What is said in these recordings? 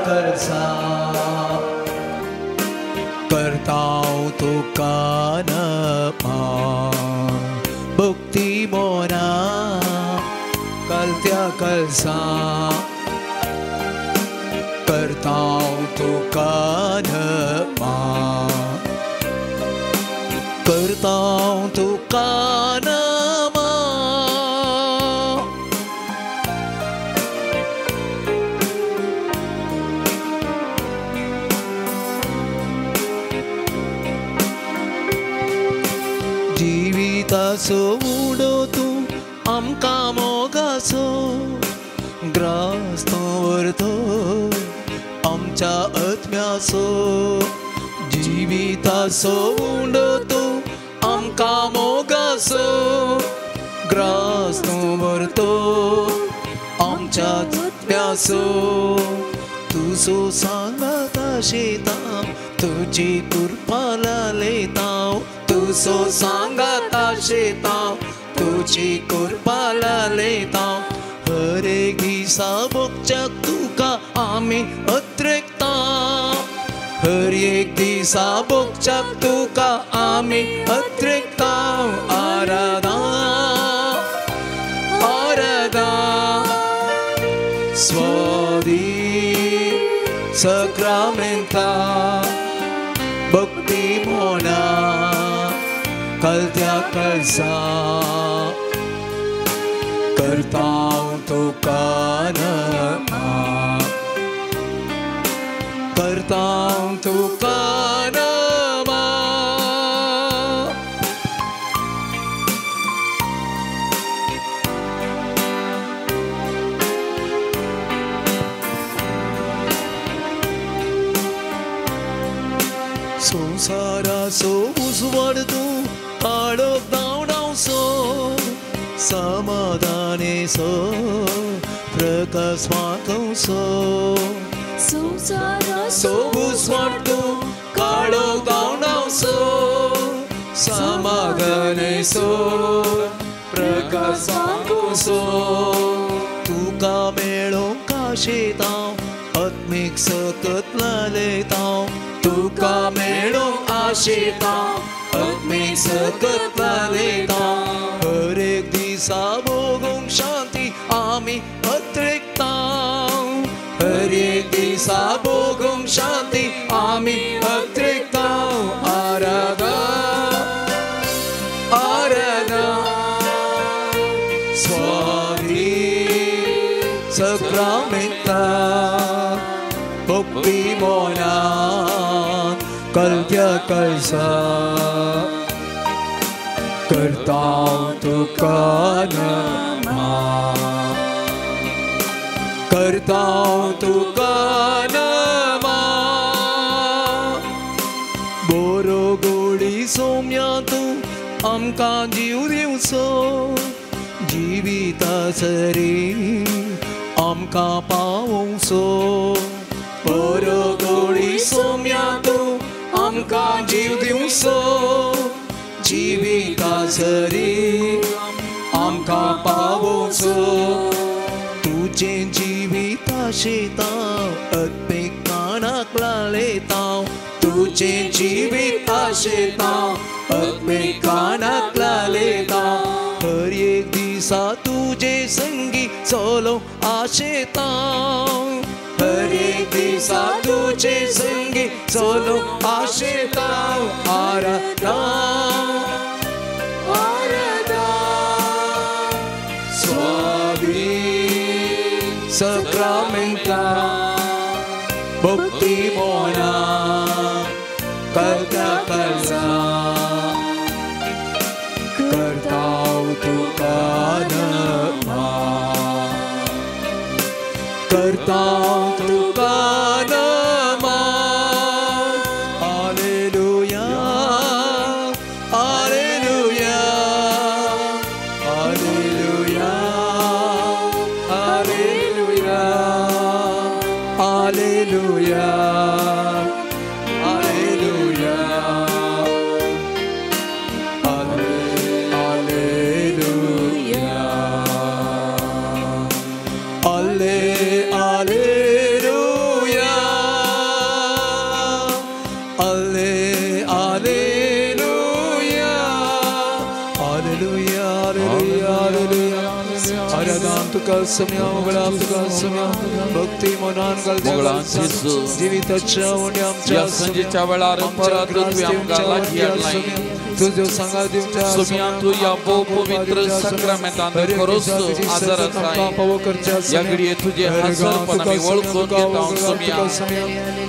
करसा करता हूँ तुका नमन भक्ती मोना कलत्या कलसा करता हूँ तुका नमन करता हूँ तुका नमन जीविताचो उडो तूं आमकां मोगाचो ग्रास तो व्हरतो आमच्या आत्म्याचो जीविताचो उडो तूं आमकां मोगाचो ग्रास तो व्हरतो आमच्या आत्म्याचो तुजो सांगात आशेता तुजी कृपा लालयतां तुजो सांगात आशेतां तुजी कृपा लालयतां हर एक दिसा भोगच्याक तुका आमी अत्रेकता हर एक दिसा भोगच्याक तुका आमी अत्रेकता आराधना आराधना स्वादी सक्रामेंता भक्ती मोना कलत्या कलसा करता हूँ तुका नमन करता हूँ तुका नमन संसाराचो उजवाड तूं काडप धांवडावचो समाधानेचो प्रकाश मागवचो संसाराचो उजवाड तूं काडप धांवडावचो समाधानेचो प्रकाश मागवचो तुका मेळोंक आशेतां आत्मीक सकत लालयतां तुका मेळोंक आशेतां आत्मीक सकत लालयतां हर एक दिसा भोगूंक शांती आमी अत्रेकतां हर एक दिसा भोगूंक शांती आमी अत्रेकतां आराधना आराधना स्वामी सक्रामेंता भक्ती मोना कलत्या कलसा करता हूँ तुका नमन करता हूँ तुका नमन बोरो गोडी सोम्या तूं आमकां जीव दिवचो जिविताचरी आमकां पावोवचो बोरो गोडी सोम्या तूं आमकां जीव दिवचो जिविताचरी आमकां पावोवचो तुजें जिवीत आशेतां अत्मीक कानाक लालयतां तुजें जिवीत आशेतां अत्मीक कानाक लालयतां हर एक दिसा तुजे संगी चलो आशेतां हर एक दिसा तुजे संगी चलो आशेतां आराधना आराधना स्वामी सक्रामेंता भक्ती मोना करता कलसा करता हूँ तुका नमन करता हूँ तुका नमन hallelujah hallelujah hallelujah hallelujah hallelujah hallelujah hallelujah आराधना तुका सम्या मंगळा तुका सम्या भक्ती मनान घालता जिविताच्या उंड्या आमच्या संजेच्या वेळार परत तुमी आमकां लागीं हाडलाय तुझो सांगा दिवच्या सम्या तू या पवित्र सक्रमेंतांत खरोच आजार आसाय या घडये तुझे हजरपण आमी वळखून घेता सम्या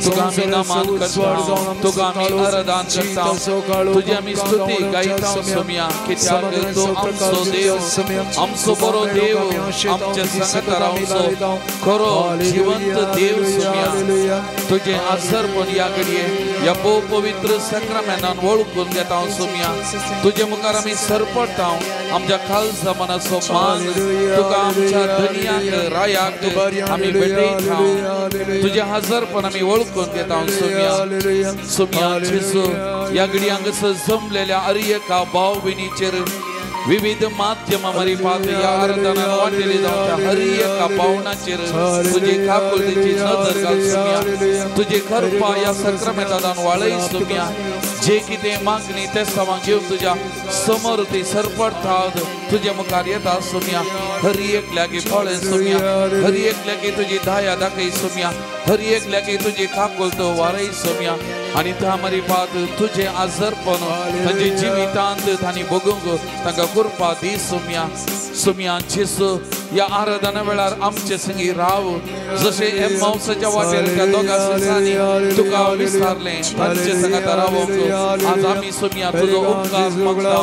तुका आमी नमान करता तुका आमी आराधना करता तुझी आमी स्तुती गायता सम्या कित्याक तू आमचो देव आमचो बरो देव आमच्या संगत रावचो खरो जिवंत देव सम्या तुझे हजरपण या घडये या पवित्र सक्रमेंतान वळखून घेता सम्या तुझे मुखार आमी सरपडटा आमच्या खालसा मनाचो मान तुका आमच्या दुनियाक रायाक आमी भेटयता तुझे हजरपण आमी वळखून घेता सम्या सम्या जेजू या घडयांक जमलेल्या अर्येका भाव भयणीचेर विविध माध्यम मरी पात या आराधना वाटेली जावच्या हर एका पावनाचेर तुझे काकुलतेची नजर घाल सम्या तुझे कृपा या सक्रमेंतान वाळय सम्या जे कितें मागणी ते समा घेवन तुझ्या समोर ती सरपडतात तुझे मुखार येता सम्या हर एकल्याकी फळे सम्या हर एकल्याकी तुझी दया दाखय सम्या हर एकल्याकी तुझी काकुलतो वारय सम्या आणि त्या मरी पात तुझे आजारपण तांचे जिवितांत तांणी बगूंक तांकां कृपा दी सम्या सम्या जेजू या आराधना वेळार आमचे संगी राव जशे एम्माउसाच्या वाटेर त्या दोगा दिसांनी तुका विसरले तांचे संगत रावूंक आज आमी सम्या तुजो उपकार मागता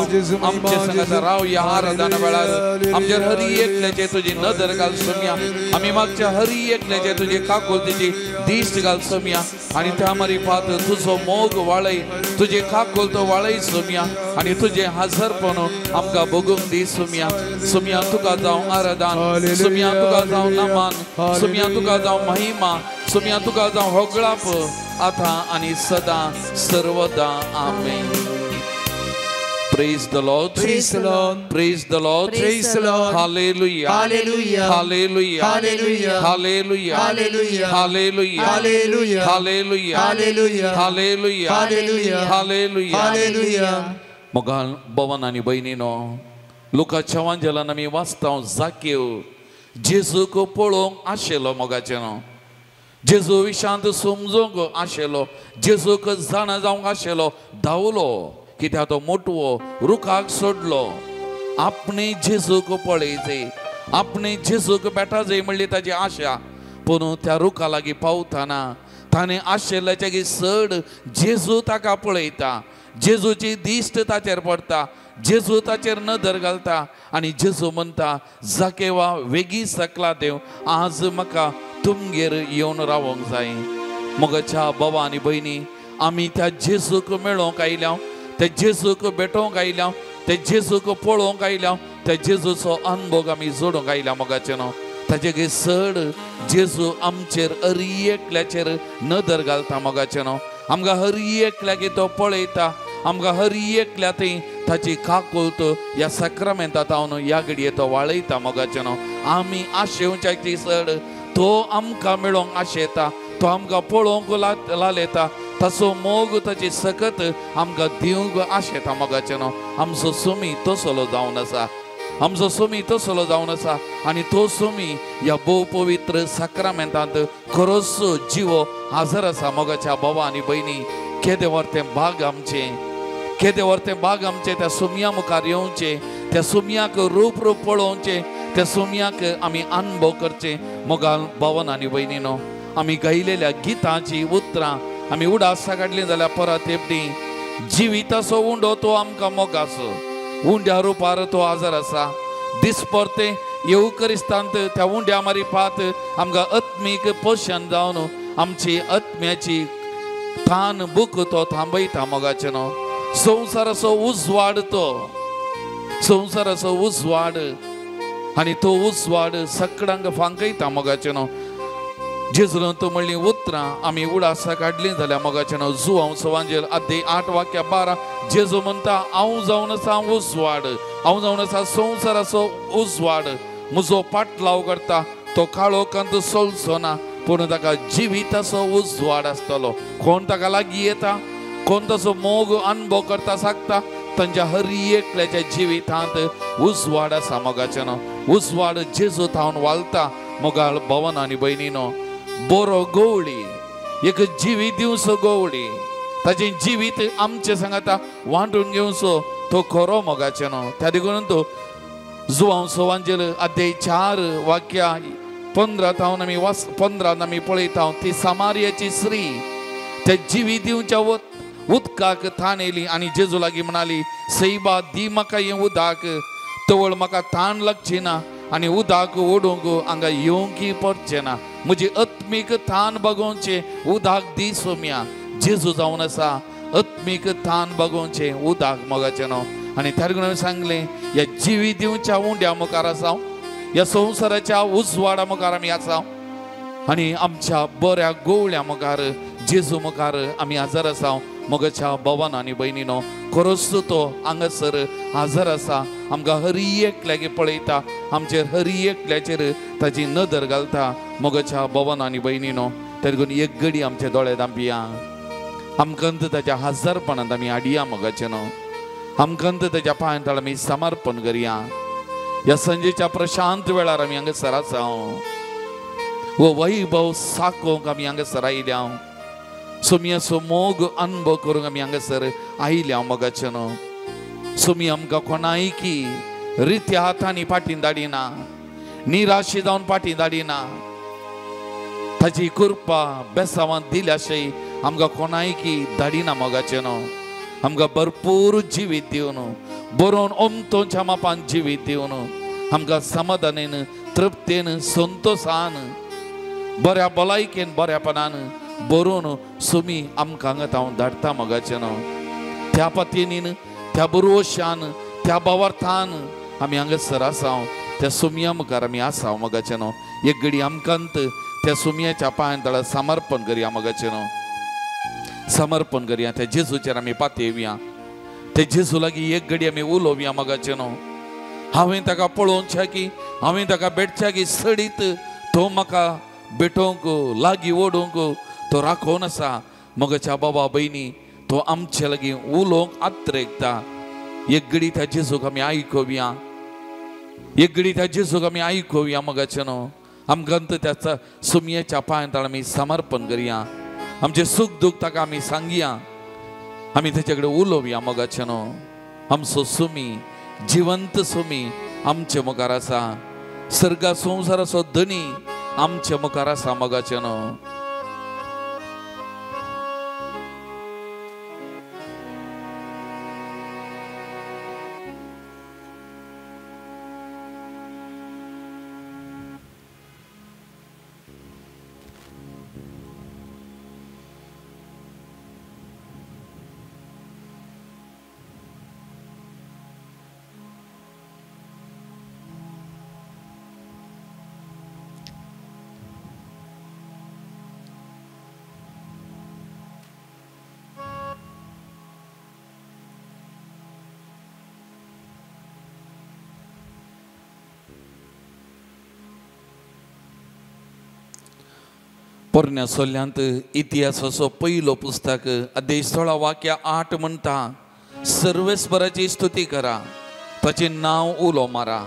आमचे संगत राव या आराधना वेळार आमच्या हर एकल्याचे तुजी नदर घाल सम्या आमी मागच्या हर एकल्याचे तुजी काकुलतेची दिश्ट घाल सम्या आणि त्या मरी पात तुझो मोग वाळय तुझे काकुलतो वाळय सम्या आणि तुझे हजरपण आमकां बगूंक दी सम्या सम्या तुका जावं आराधना सम्या तुका जावं नमान सम्या तुका जावं महिमा सम्या तुका जावं होगळाप आता आणि सदा सर्वदा आमेन. Praise the Lord. Praise the Lord. Praise the Lord. Praise the Lord. Hallelujah. Hallelujah. Hallelujah. Hallelujah. Hallelujah. Hallelujah. Hallelujah. Hallelujah. Hallelujah. Hallelujah. Hallelujah. Hallelujah. Hallelujah. Hallelujah. मोगाळ भवन आणि बहिणीनो लुकाच्या वांजेलान आमी वाचता जाकेव जेजूक पळोवंक आशिल्लो मोगाचे न्हू जेजू विशांत समजूंक आशिल्लो जेजूक जाणा जावंक आशिल्लो धांवलो कित्याक तो मोटवो रुखाक सोडलो आपणे जेजूक पळयचे आपणे जेजूक बेटाजय म्हणली ताची आशा पूण त्या रुखा लागीं पावतना ताणें आशिल्ल्याच्या चड जेजू ताका पळयता जेजूची दिश्ट ताचेर पडटा जेजू ताचेर नदर घालता आनी जेजू म्हणटा जाकेवा वेगी सकला देव आज म्हाका तुमगेर येवन रावंक जाय. मोगाच्या भावा आनी भयणी आमी त्या जेजूक मेळोवंक आयल्या त्या जेजूक भेटोवंक आयल्या त्या जेजूक पळोवंक आयल्या त्या जेजूचो अनुभव आमी जोडूंक आयल्या मोगाचे न्हू ताचे चड जेजू आमचेर हर एकल्याचेर नदर घालता मोगाचे न्हू आमकां हर एकल्याक तो पळयता आमकां हर एकल्या थंय ताची काकुलत ह्या सक्रमेंतांत हांव ह्या घडये तो वाळयता मोगाचे न्हू आमी आशेवच्याची चड तो आमकां मेळोवंक आशेता तो आमकां पळोवंक लालयता ताचो मोग ताची सकत आमकां दिवंक आशेता मोगाचे न्हू आमचो सुमी तसलो जावन आसा आमचो सुमी तसलो जावन आसा आनी तो सुमी ह्या भोव पवित्र सक्रमेंतांत खरोच जिवो हाजर आसा मोगाच्या भावा आनी भयणी केदें व्हरतें भाग आमचें केदें व्हरतें भाग आमचें त्या सुमया मुखार येवचें त्या सुमयाक रूप पळोवचें त्या सुमयाक आमी अनुभव करचें मोगाल भावन आनी भयणीनो आमी गायलेल्या गितांची उतरां आमी उडासा काडली जाल्यार परत एपटी जिविताचो उंडो तो आमकां मोगाचो उंड्या रुपार तो हाजर आसा दिसपरते येवकरिस्तांत त्या उंड्या मारी पात आमकां आत्मीक पोशण जावन आमची आत्म्याची थान बूक तो थांबयता मोगाचे न्हू संवसाराचो उजवाड तो संवसाराचो उजवाड आनी तो उजवाड सगळ्यांक फांकयता मोगाचे न्हू जेजुन तो म्हणली उतरां आमी उडासा काडली जाल्यार मोगाचे न्हू जुवांव सवांजेल अध्याय 8 वाक्य 12 जेजू म्हणटा हांव जावन आसा उजवाड हांव जावन आसा संवसाराचो उजवाड म्हजो पाटलाव करता तो काळोखांत चलचो ना पूण ताका जिविताचो उजवाड आसतलो कोण ताका लागीं येता कोण ताचो मोग अनुभव करता सांगता तांच्या हर एकल्याच्या जिवितांत उजवाड आसा मोगाचें उजवाड जेजू थावन वालता मोगाळ भवन आनी भयणीनो बरो गवळी एक जिवीत दिवचो गवळी ताचें जिवीत आमचे सांगाता वांटून घेवचो तो खरो मोगाचें त्या देखून तो जुवांव वांजेल अध्याय 4 वाक्या 15 आमी पळयता ती सामारियाची स्त्री त्या जिवीत दिवच्या उदकाक थान येयली आनी जेजू लागीं म्हणाली सैबा दी म्हाका हें उदक तवळ म्हाका थान लागची ना आनी उदक ओडूंक हांगा येवंकी पडचें ना म्हजी आत्मीक थान बगोवचें उदक दी सोम्या जेजू जावन आसा आत्मीक थान बगोवचें उदक मोगाचें न्हू आनी त्या सांगलें ह्या जिवीत दिवच्या उंड्या मुखार आसा ह्या संवसाराच्या उजवाडा मुखार आमी आसा आनी आमच्या बऱ्या गोवळ्या मुखार जेजू मुखार आमी हजर आसा मोगाच्या भवन आनी भयणीनो खरोच तो हांगासर हजर आसा आमकां हर एकल्यागे पळयता आमचेर हर एकल्याचेर ताची नदर घालता मोगाच्या भवन आनी भयणीनो त्या देखून एक घडी आमचे दोळे धांपिया आमकांत ताच्या हजरपणांत आमी हाडया मोगाचें न्हू आमकांत ताच्या पांयां आमी समर्पण करया ह्या संजेच्या प्रशांत वेळार आमी हांगासर आसा वो वैभव साकोवंक आमी हांगासर आयल्या सोमयाचो मोग अनुभव करूंक आमी हांगासर आयल्या मोगाचें न्हू सोमी आमकां कोणायकी रित्या हातांनी फाटीं धाडिना निराशी जावन फाटीं धाडिना ताची कृपा बेसांवांत दिल्याशें आमकां कोणायकी धाडिना मोगाचें न्हू आमकां भरपूर जिवीत दिवन बरोवन ओमतोच्या मापान जिवीत दिवन आमकां समाधानेन तृप्तेन संतोषान बऱ्या भलायकेन बऱ्यापणान बरोवन सुमी आमकां हांगा हांव धाडटा मोगाचें न्हू त्या पतीन त्या बरोवशान त्या भावार्थान आमी हांगासर आसा त्या सुमया मुखार आमी आसा मोगाचें न्हू एक घडी आमकांत त्या सुमयाच्या पांयां तळा समर्पण करया मोगाचें न्हू समर्पण करया त्या जेजूचेर आमी पातयवया त्या जेजू लागीं एक घडी आमी उलोवया मोगाचें न्हू हांवें ताका पळोवचें की हांवें ताका भेटचें की सडीत तो म्हाका भेटोवंक लागीं ओडूंक तो राखोवन आसा मोगाच्या बाबा भयणी तो आमचे लागीं उलोवंक आत्रेकता एक घडी त्या जेजूक आमी आयकोवया एक घडी त्या जेजूक आमी आयकोवया मोगाचें न्हू आमकांत त्या सुमयेच्या पांयां तळा आमी समर्पण करया आमचे सुख दुख ताका आमी सांगया आमी तेचे कडेन उलोवया मोगाचें न्हू आमचो सुमी जिवंत सुमी आमचे मुखार आसा सर्गा संवसाराचो धनी आमचे मुखार आसा मोगाचें न्हू पोरण्या सोल्यांत इतिहासाचो पयलो पुस्तक अध्याय 16 वाक्य 8 म्हणटा सर्वेस्पराची स्तुती करा ताचे नांव उलो मारा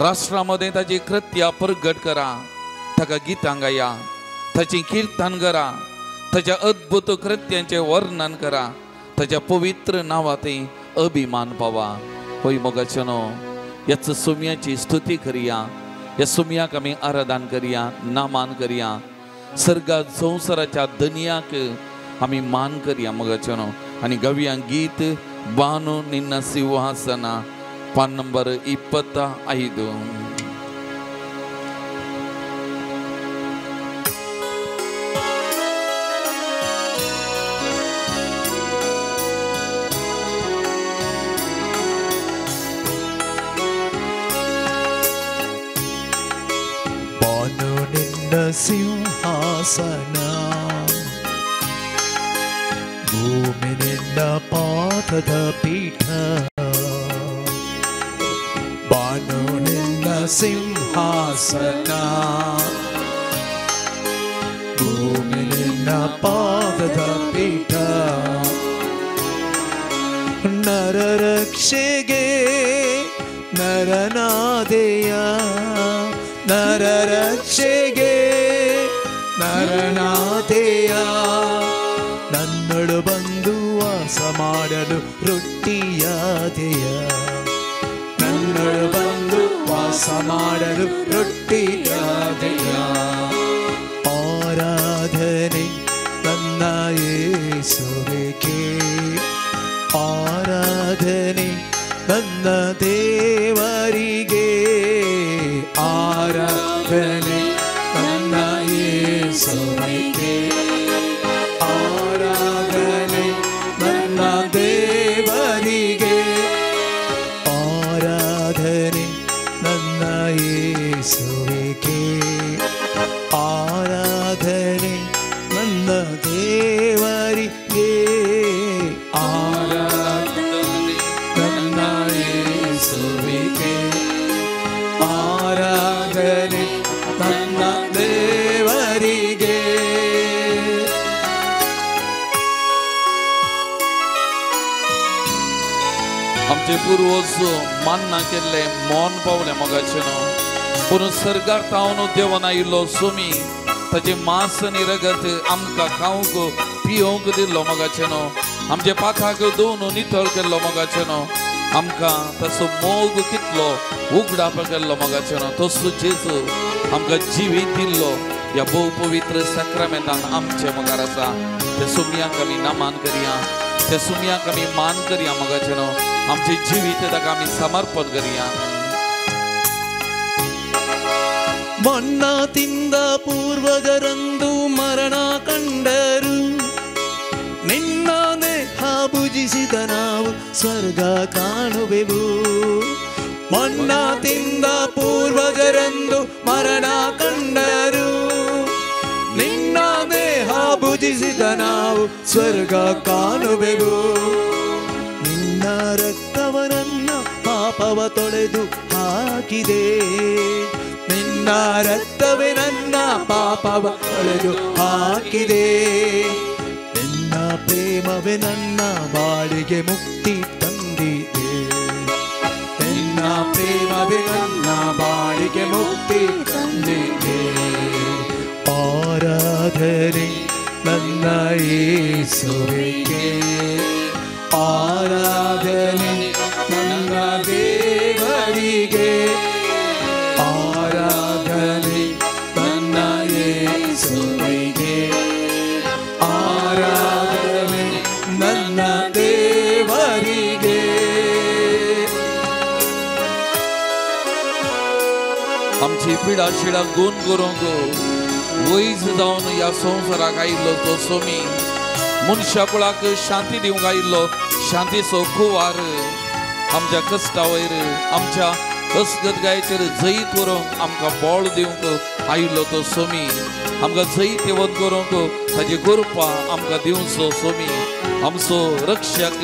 राष्ट्रामध्ये ताची कृत्या प्रगट करा ताका गितां गाया ताची कीर्तन करा ताच्या अद्भुत कृत्यांचे वर्णन करा ताच्या पवित्र नांवांत अभिमान पावा होय मोगाचें न्हू ह्याच सुमयाची स्तुती करया ह्या सुमयाक आमी आराधन करया नामान करया सर्गा संवसाराच्या धनियाक आमी मान करया मोगाचें न्हू आनी गव्या गीत बानू निन्न सिंहासना पान नंबर 25 ಸಿಂಹಾಸನ ಭೂಮಿನಿಂದ ಪಾದದ ಪೀಠ ಬಾನುನಿಂದ ಸಿಂಹಾಸನ ಭೂಮಿನಿಂದ ಪಾದದ ಪೀಠ ನರರಕ್ಷೆಗೆ ನರನಾದೆಯ, ನರರಕ್ಷೆಗೆ ನರನಾದೆಯ. ನನ್ನೊಳು ಬಂದು ವಾಸ ಮಾಡಲು ರೊಟ್ಟಿಯಾದೆಯ, ನನ್ನೊಳು ಬಂದು ವಾಸ ಮಾಡಲು ರೊಟ್ಟಿಯಾದೆಯ. ಆರಾಧನೆ ನನ್ನ ಯೇಸುವಿಗೆ, ಆರಾಧನೆ ನನ್ನ ದೇವರಿಗೆ, ಆರಾಧನೆ ನನ್ನ ಯೇಸುವಿಗೆ, ಆರಾಧನೆ ನನ್ನ ದೇವರಿಗೆ, ಆರಾಧನೆ ನನ್ನ ಯೇಸುವಿಗೆ, ಆರಾಧನೆ ನನ್ನ ದೇವರಿಗೆ, ಆರಾಧನೆ ನನ್ನ ಯೇಸುವಿಗೆ, ಆರಾಧನೆ ನನ್ನ ದೇವರಿಗೆ. आमचे पूर्वज मान्ना केल्ले मौन पावले मोगाचेनो, पूण सर्गार तावन देवान आयिल्लो सोमी ताचे मांस आनी रगत आमकां खावंक पिवंक दिल्लो मोगाचेनो, आमचे पाखाक धुवन नितळ केल्लो मोगाचेनो, आमकां तसो मोग कितलो उगडाप केल्लो मोगाचेनो, तसो जेजू आमकां जिवीत दिल्लो ह्या भोव पवित्र सक्रामेंतान आमचे मुखार आसा. ते सोमयाक आमी नमान करया, ते सोमयाक आमी मान करया मोगाचेनो, आमचे जिवीत ताका आमी समर्पण करया. ಮನ್ನಾ ತಿಂದ ಪೂರ್ವಜರಂದು ಮರಣ ಕಂಡರು, ನಿನ್ನ ದೇಹ ಭುಜಿಸಿದ ನಾವು ಸ್ವರ್ಗ ಕಾಣುವೆವು. ಮನ್ನಾ ತಿಂದ ಪೂರ್ವಜರಂದು ಮರಣ ಕಂಡರು, ನಿನ್ನ ದೇಹ ಭುಜಿಸಿದ ನಾವು ಸ್ವರ್ಗ ಕಾಣುವೆವು. ನಿನ್ನ ರಕ್ತವನನ್ನ ಪಾಪವ ತೊಳೆದು ಹಾಕಿದೆ, ನಿನ್ನ ರಕ್ತವೇ ನನ್ನ ಪಾಪವ ತೊಳೆದು ಹಾಕಿದೆ. ನಿನ್ನ ಪ್ರೇಮವೇ ನನ್ನ ಬಾಳಿಗೆ ಮುಕ್ತಿ ತಂದಿದೆ, ನಿನ್ನ ಪ್ರೇಮವೇ ನನ್ನ ಬಾಳಿಗೆ ಮುಕ್ತಿ ತಂದಿದೆ. ಆರಾಧನೆ ನನ್ನ ಯೇಸುವಿಗೆ, ಆರಾಧನೆ ನನ್ನ ದೇವರಿಗೆ, ಆರಾಧನೆ ನನ್ನ ಯೇಸುವಿಗೆ, ಆರಾಧನೆ ನನ್ನ ದೇವರಿಗೆ. आमची पिडा शिडा गुण करूंक वैज जावन ह्या संवसाराक आयिल्लो तो सोमी, मनशा कुळाक शांती दिवंक आयिल्लो शांतीचो कुवार, आमच्या कश्टा वयर आमच्या असगतगायेचेर जैत व्हरूंक आमकां बोळ दिवंक आयिल्लो तो सोमी, आमकां जैत येवन करूंक ताची कृपा आमकां दिवचो सोमी. आमचो रक्षक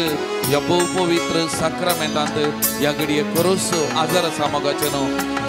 ह्या भोव पवित्र सक्रामेंतांत ह्या घडये खरोच आजार आसा मोगाचेनो,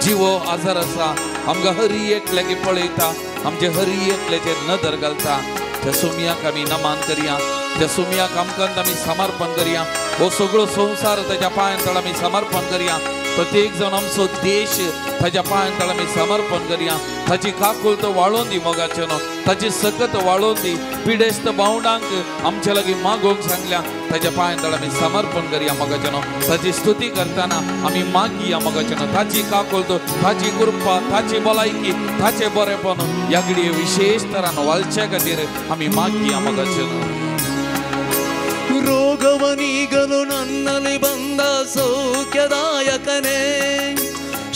जिवो आजार आसा, आमकां हर एकल्याक पळयता, आमचे हर एकल्याचेर नदर घालता. त्या सोमयाक आमी नमान करया, त्या सोमयाक आमकां आमी समर्पण करया. हो सगळो संवसार ताच्या पांयां आमी समर्पण करया. प्रत्येक जण आमचो देश ताच्या पांयां आमी समर्पण करया. ताची काकुळत वाळोवन दी मोगाचेनो, ताची सकत वाळोवन दी. पिडेस्त भावंडांक आमचे लागीं मागोवंक सांगल्या, ताच्या पांयां आमी समर्पण करया मोगाचेनो. ताची स्तुती करतना आमी मागया मोगाचेनो. ताची काकुळत, ताची कृपा, ताची भलायकी, ताचे बरेपण ह्या घडये विशेष तरान वालचे खातीर आमी मागया मोगाचेनो. ರೋಗವನೀಗಲು ನನ್ನಲ್ಲಿ ಬಂದ ಸೌಖ್ಯದಾಯಕನೇ,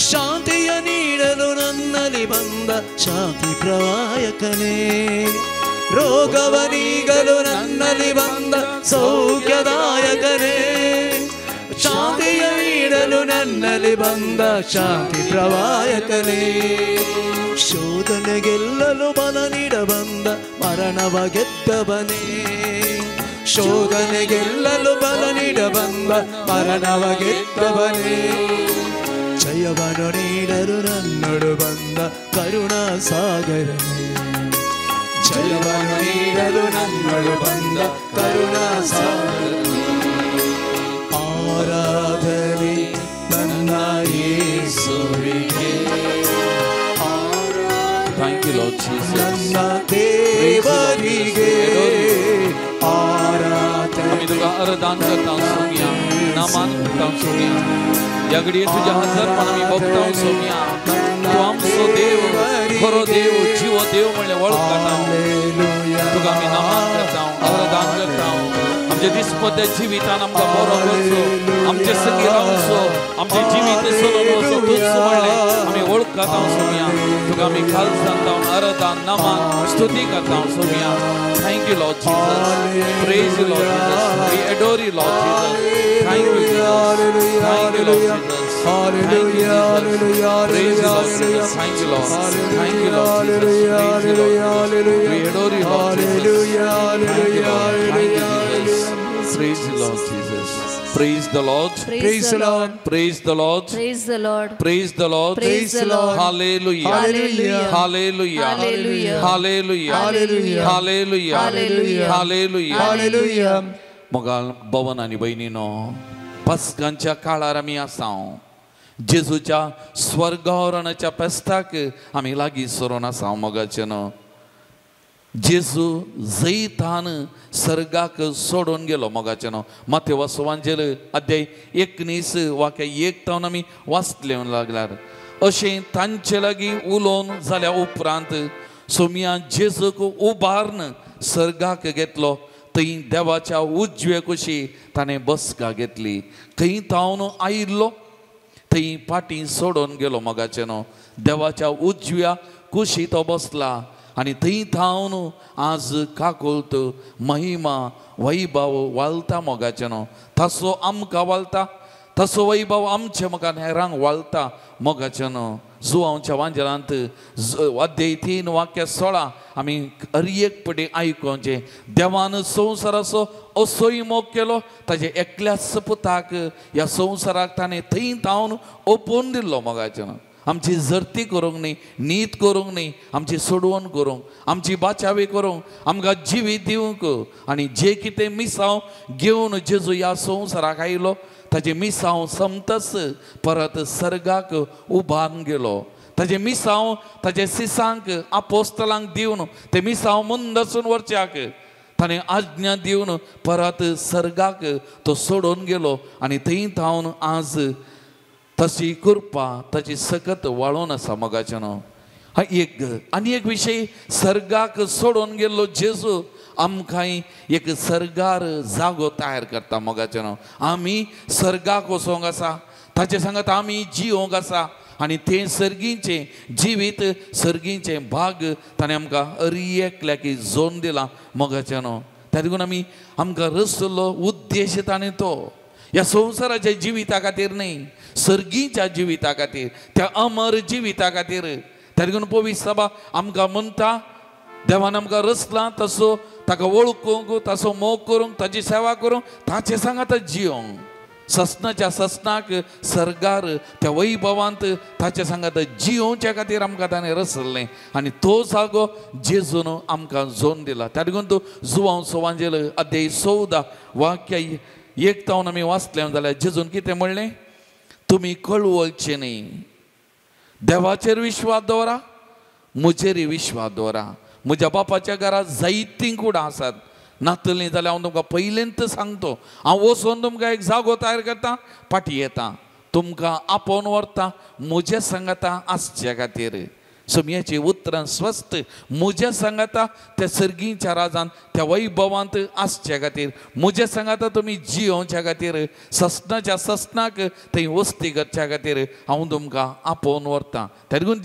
ಶಾಂತಿಯ ನೀಡಲು ನನ್ನಲ್ಲಿ ಬಂದ ಶಾಂತಿ ಪ್ರವಾಯಕನೇ. ರೋಗವನೀಗಲು ನನ್ನಲ್ಲಿ ಬಂದ ಸೌಖ್ಯದಾಯಕನೇ, ಶಾಂತಿಯ ನೀಡಲು ನನ್ನಲ್ಲಿ ಬಂದ ಶಾಂತಿ ಪ್ರವಾಯಕನೇ. ಶೋಧನೆ ಗೆಲ್ಲಲು ಬಲ ನೀಡ ಬಂದ ಮರಣವ ಗೆದ್ದವನೇ, ಶೋಧನೆ ಗೆಲ್ಲಲು ಬಲ ನೀಡ ಬಂದ ಮರಣವ ಗೆದ್ದವನೇ. ಜಯವನ್ನು ನೀಡಲು ನನ್ನೊಡು ಬಂದ ಕರುಣಾ ಸಾಗರನೇ, ಜಯವನ್ನು ನೀಡಲು ನನ್ನೊಡು ಬಂದ ಕರುಣಾ ಸಾಗರನೇ. Lord Jesus. ನನ್ನ ದೇವರಿಗೆ आराधना. आम्ही तुला आराधन करता सोम्या, नामान करता सोम्या. या घडीत तुझ्या हजरपण आम्ही बघता सोम्या. तू आमचो देव, खरो देव, जीव देव म्हणले वळखता. तुका आम्ही नामान करता, आराधन करता. आमच्या दिसपत्या जिवितान आमकां बरो करचो, आमचे संगी रावचो, आमचे जिवीत सोडून वचो तूच म्हणले आम्ही वळखता सोम्या. तुका आम्ही खाल सांगता, आराधन नामान स्तुती करता Saumya. Thank you, Lord Jesus. Praise you, Lord Jesus. We adore you, Lord Jesus. Thank you, Jesus. Thank you, Lord Jesus. Thank you, Jesus. Praise you, Lord Jesus. Thank you, Lord. Thank you, Lord Jesus. Praise you, Lord Jesus. We adore you, Lord Jesus. Thank you, Lord. Thank you, Jesus. Praise you, Lord Jesus. Praise the Lord. Praise the Lord. Praise the Lord. Praise the Lord. Praise the Lord. Praise the Lord. Hallelujah. Hallelujah. Hallelujah. Hallelujah. Hallelujah. Hallelujah. Hallelujah. Hallelujah. Hallelujah. Hallelujah. मोगाल भवन आणि बहिणीनो, पस्कांच्या काळार आमी आसां. जेजूच्या स्वर्गारोहणाच्या फेस्ताक आमी लागीं सरून आसां मोगाचे न्हू. जेजू जैतान सर्गाक सोडून गेलो मोगाचे न्हू. माथ्यो वासोवांचेर अध्याय 19 वाक्य 1 तावन आमी वाचले लागल्यार अशें तांचे लागीं उलोवन जाल्या उपरांत सोम्या जेजूक उबारन सर्गाक घेतलो. थंय देवाच्या उजवे कुशी ताणें बसका घेतली. खंय तावन आयिल्लो थंय फाटीं सोडून गेलो मोगाचे न्हू. देवाच्या उजव्या कुशी तो बसला आनी थंय थावन आज काकुळत महिमा वैभव वालता मोगाचे न्हू. तसो आमकां वालता, तसो वैभव आमच्या मुखार हेरांक वालता मोगाचे न्हू. जुवांच्या वांजलांत अध्याय 3 वाक्य 16 आमी एक पटी आयकोवचें. देवान संवसाराचो असोय मोग केलो, ताजे एकल्याच पुताक ह्या संवसाराक ताणें थंय थावन ओपून दिल्लो मोगाचे न्हू. आमची जर्ती करूंक न्ही, नीत करूंक न्ही, आमची सोडवण करूंक, आमची बाचावी करूंक, आमकां जिवीत दिवंक. आनी जे कितें मिसांव घेवन जेजू ह्या संवसाराक आयलो ताजे मिसांव समतस परत सर्गाक उबारून गेलो. ताजे मिसांव ताजे सिसांक आपोस्तलांक दिवन ते मिसांव मुंदसून वरच्याक ताणें आज्ञा दिवन परत सर्गाक तो सोडून गेलो. आनी थंय थावन आज तशी कृपा ताची सकत वाळून आसा मोगाचे न्हू. आनी एक विशय, सर्गाक सोडून गेल्लो जेजू आमकां एक सर्गार जागो तयार करता मोगाचे न्हू. आमी सर्गाक वचोंक आसा, ताचे सांगत आमी जिवोंक आसा आनी तें सर्गीचें जिवीत, सर्गीचें भाग ताणें आमकां एकल्याकी जोन दिला मोगाचे न्हू. त्या देखून आमी आमकां रचलो उद्देश ताणें तो ह्या संवसाराच्या जिविता खातीर न्ही, सर्गीच्या जिविता खातीर, त्या अमर जिविता खातीर. त्या देखून पवित्र सभा आमकां म्हणटा देवान आमकां रचला तसो ताका वळखूंक, ताचो मोग करूंक, ताची सेवा करूंक, ताचे सांगात जियोंक. ससनाच्या ससनाक सर्गार त्या वैभवांत ताचे सांगात जियोवच्या खातीर आमकां ताणें रचल्लें आनी तो जागो जेजून आमकां जोन दिला. त्या देखून तूं जुवांव सोवांजेल अध्याय 14 वाक्य 1 तावन आमी वाचलें जाल्यार जेजून कितें म्हणलें? तुमी कळवळचे न्ही, देवाचेर विश्वास दवरा, म्हजेरय विश्वास दवरा. म्हज्या बापाच्या घरांत जायतीं कुडां आसात. नातलीं जाल्यार हांव तुमकां पयलींच सांगतो, हांव वचून तुमकां एक जागो तयार करता, फाटीं येता, तुमकां आपोवन व्हरता म्हज्या सांगाता आसच्या खातीर. सोम्याची उतरां स्वस्त म्हज्या सांगाता त्या सर्गीच्या राजान त्या वैभवांत आसच्या खातीर, म्हज्या सांगाता तुमी जियोवच्या खातीर, ससनाच्या ससनाक थंय वस्ती करच्या खातीर हांव तुमकां आपोवन व्हरता. त्या देखून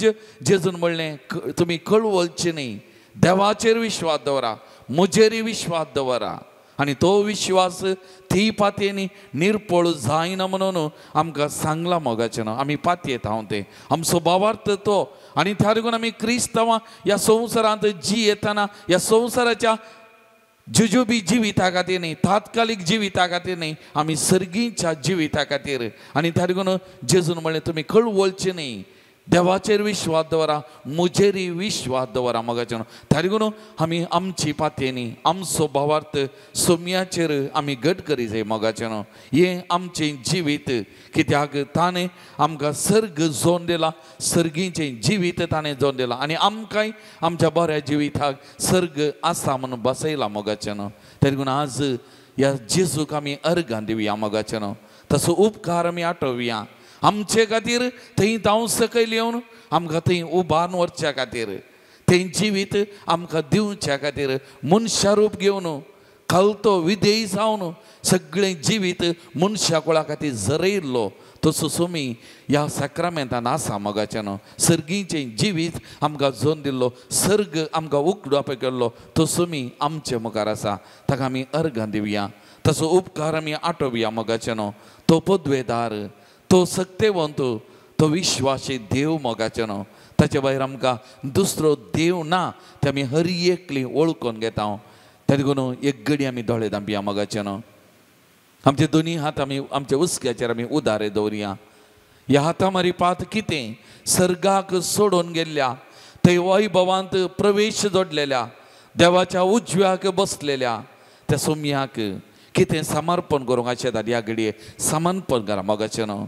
जेजून म्हणलें तुमी कळवळचे न्ही, देवाचेर विश्वास दवरा, म्हजेरय विश्वास दवरा. आनी तो विश्वास ती पातयेनी निर्पळ जायना म्हणून आमकां सांगला मोगाचे न्हू. आमी पातयेत हांव ते आमचो भावार्थ तो. आनी त्या देखून आमी क्रिस्तांवां ह्या संवसारांत येतना ह्या संवसाराच्या जुजुबी जिविता खातीर न्ही, तात्कालीक जिविता खातीर न्ही, आमी सर्गीच्या जिविता खातीर. आनी त्या देखून जेजून म्हणलें तुमी कळवळचे न्ही, देवाचेर विश्वास दवरा, मुजेरी विश्वास दवरा मोगाचें. तारिगून आमी आमची पातयेनी आमचो भावार्थ सोम्याचेर आमी घट करी जाय मोगाचें. हें आमचें जिवीत, कित्याक ताणें आमकां सर्ग जोन दिला, सर्गीचें जिवीत ताणें जोन दिला आनी आमकांय आमच्या बऱ्या जिविताक सर्ग आसा म्हणून बसयला मोगाचें. तारिगून आज ह्या जेजूक आमी अर्गां दिवया मोगाचें. तसो उपकार आमी आठोवया आमचे खातीर थंय जावं सकयल येवन आमकां थंय उबारून व्हरच्या खातीर, थंय जिवीत आमकां दिवच्या खातीर मनशा रूप घेवन कळतो विधेय जावन सगळें जिवीत मनशा कुळा खातीर जरयल्लो तसो तुमी ह्या सॅक्रामेंतान आसा मोगाचें. सर्गीचें जिवीत आमकां जोन दिल्लो, सर्ग आमकां उकडो केल्लो तसो तुमी आमचे मुखार आसा. ताका आमी अर्गां दिवया. तसो उपकार आमी आठोवया मोगाचें. तो पदवेदार, तो सत्यवंत, तो विश्वासी देव मोगाचें. ताचे भायर आमकां दुसरो देव ना ते आमी हर एकली वळखून घेता. ताका एक घडी आमी दोळे धांपया मोगाचें. आमचे दोनी हात आमी आमच्या उस्क्याचेर आमी उदारे दवरया. ह्या हाता मारी पात कितें सर्गाक सोडून गेल्ल्या, थंय वैभवांत प्रवेश जोडलेल्या, देवाच्या उजव्याक बसलेल्या त्या सोम्याक कितें समर्पण करूंक आशेतात. ह्या घडये समर्पण करा मोगाचें.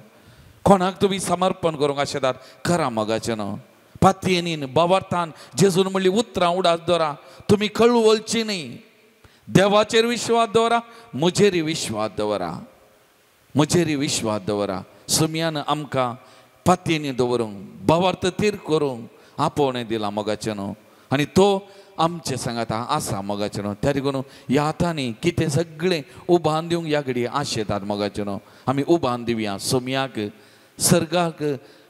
कोणाक तुमी समर्पण करूंक आशेतात करा मोगाचें. पातयेनीन भावार्थान जेजून म्हणली उतरां उडास दवरा. तुमी कळवळची न्ही, देवाचेर विश्वास दवरा, म्हजेर विश्वास दवरा, म्हजेर विश्वास दवरा. सोम्यान आमकां पातयेनी दवरूंक, भावार्थ तीर करूंक आपोवणें दिलां मोगाचें. आनी तो आमचे सांगात आसा मोगाचें. त्या देखून ह्या हातांनी कितें सगळें उबान दिवंक ह्या घडये आशेतात मोगाचें. आमी उबान दिवया सोम्याक, सर्गाक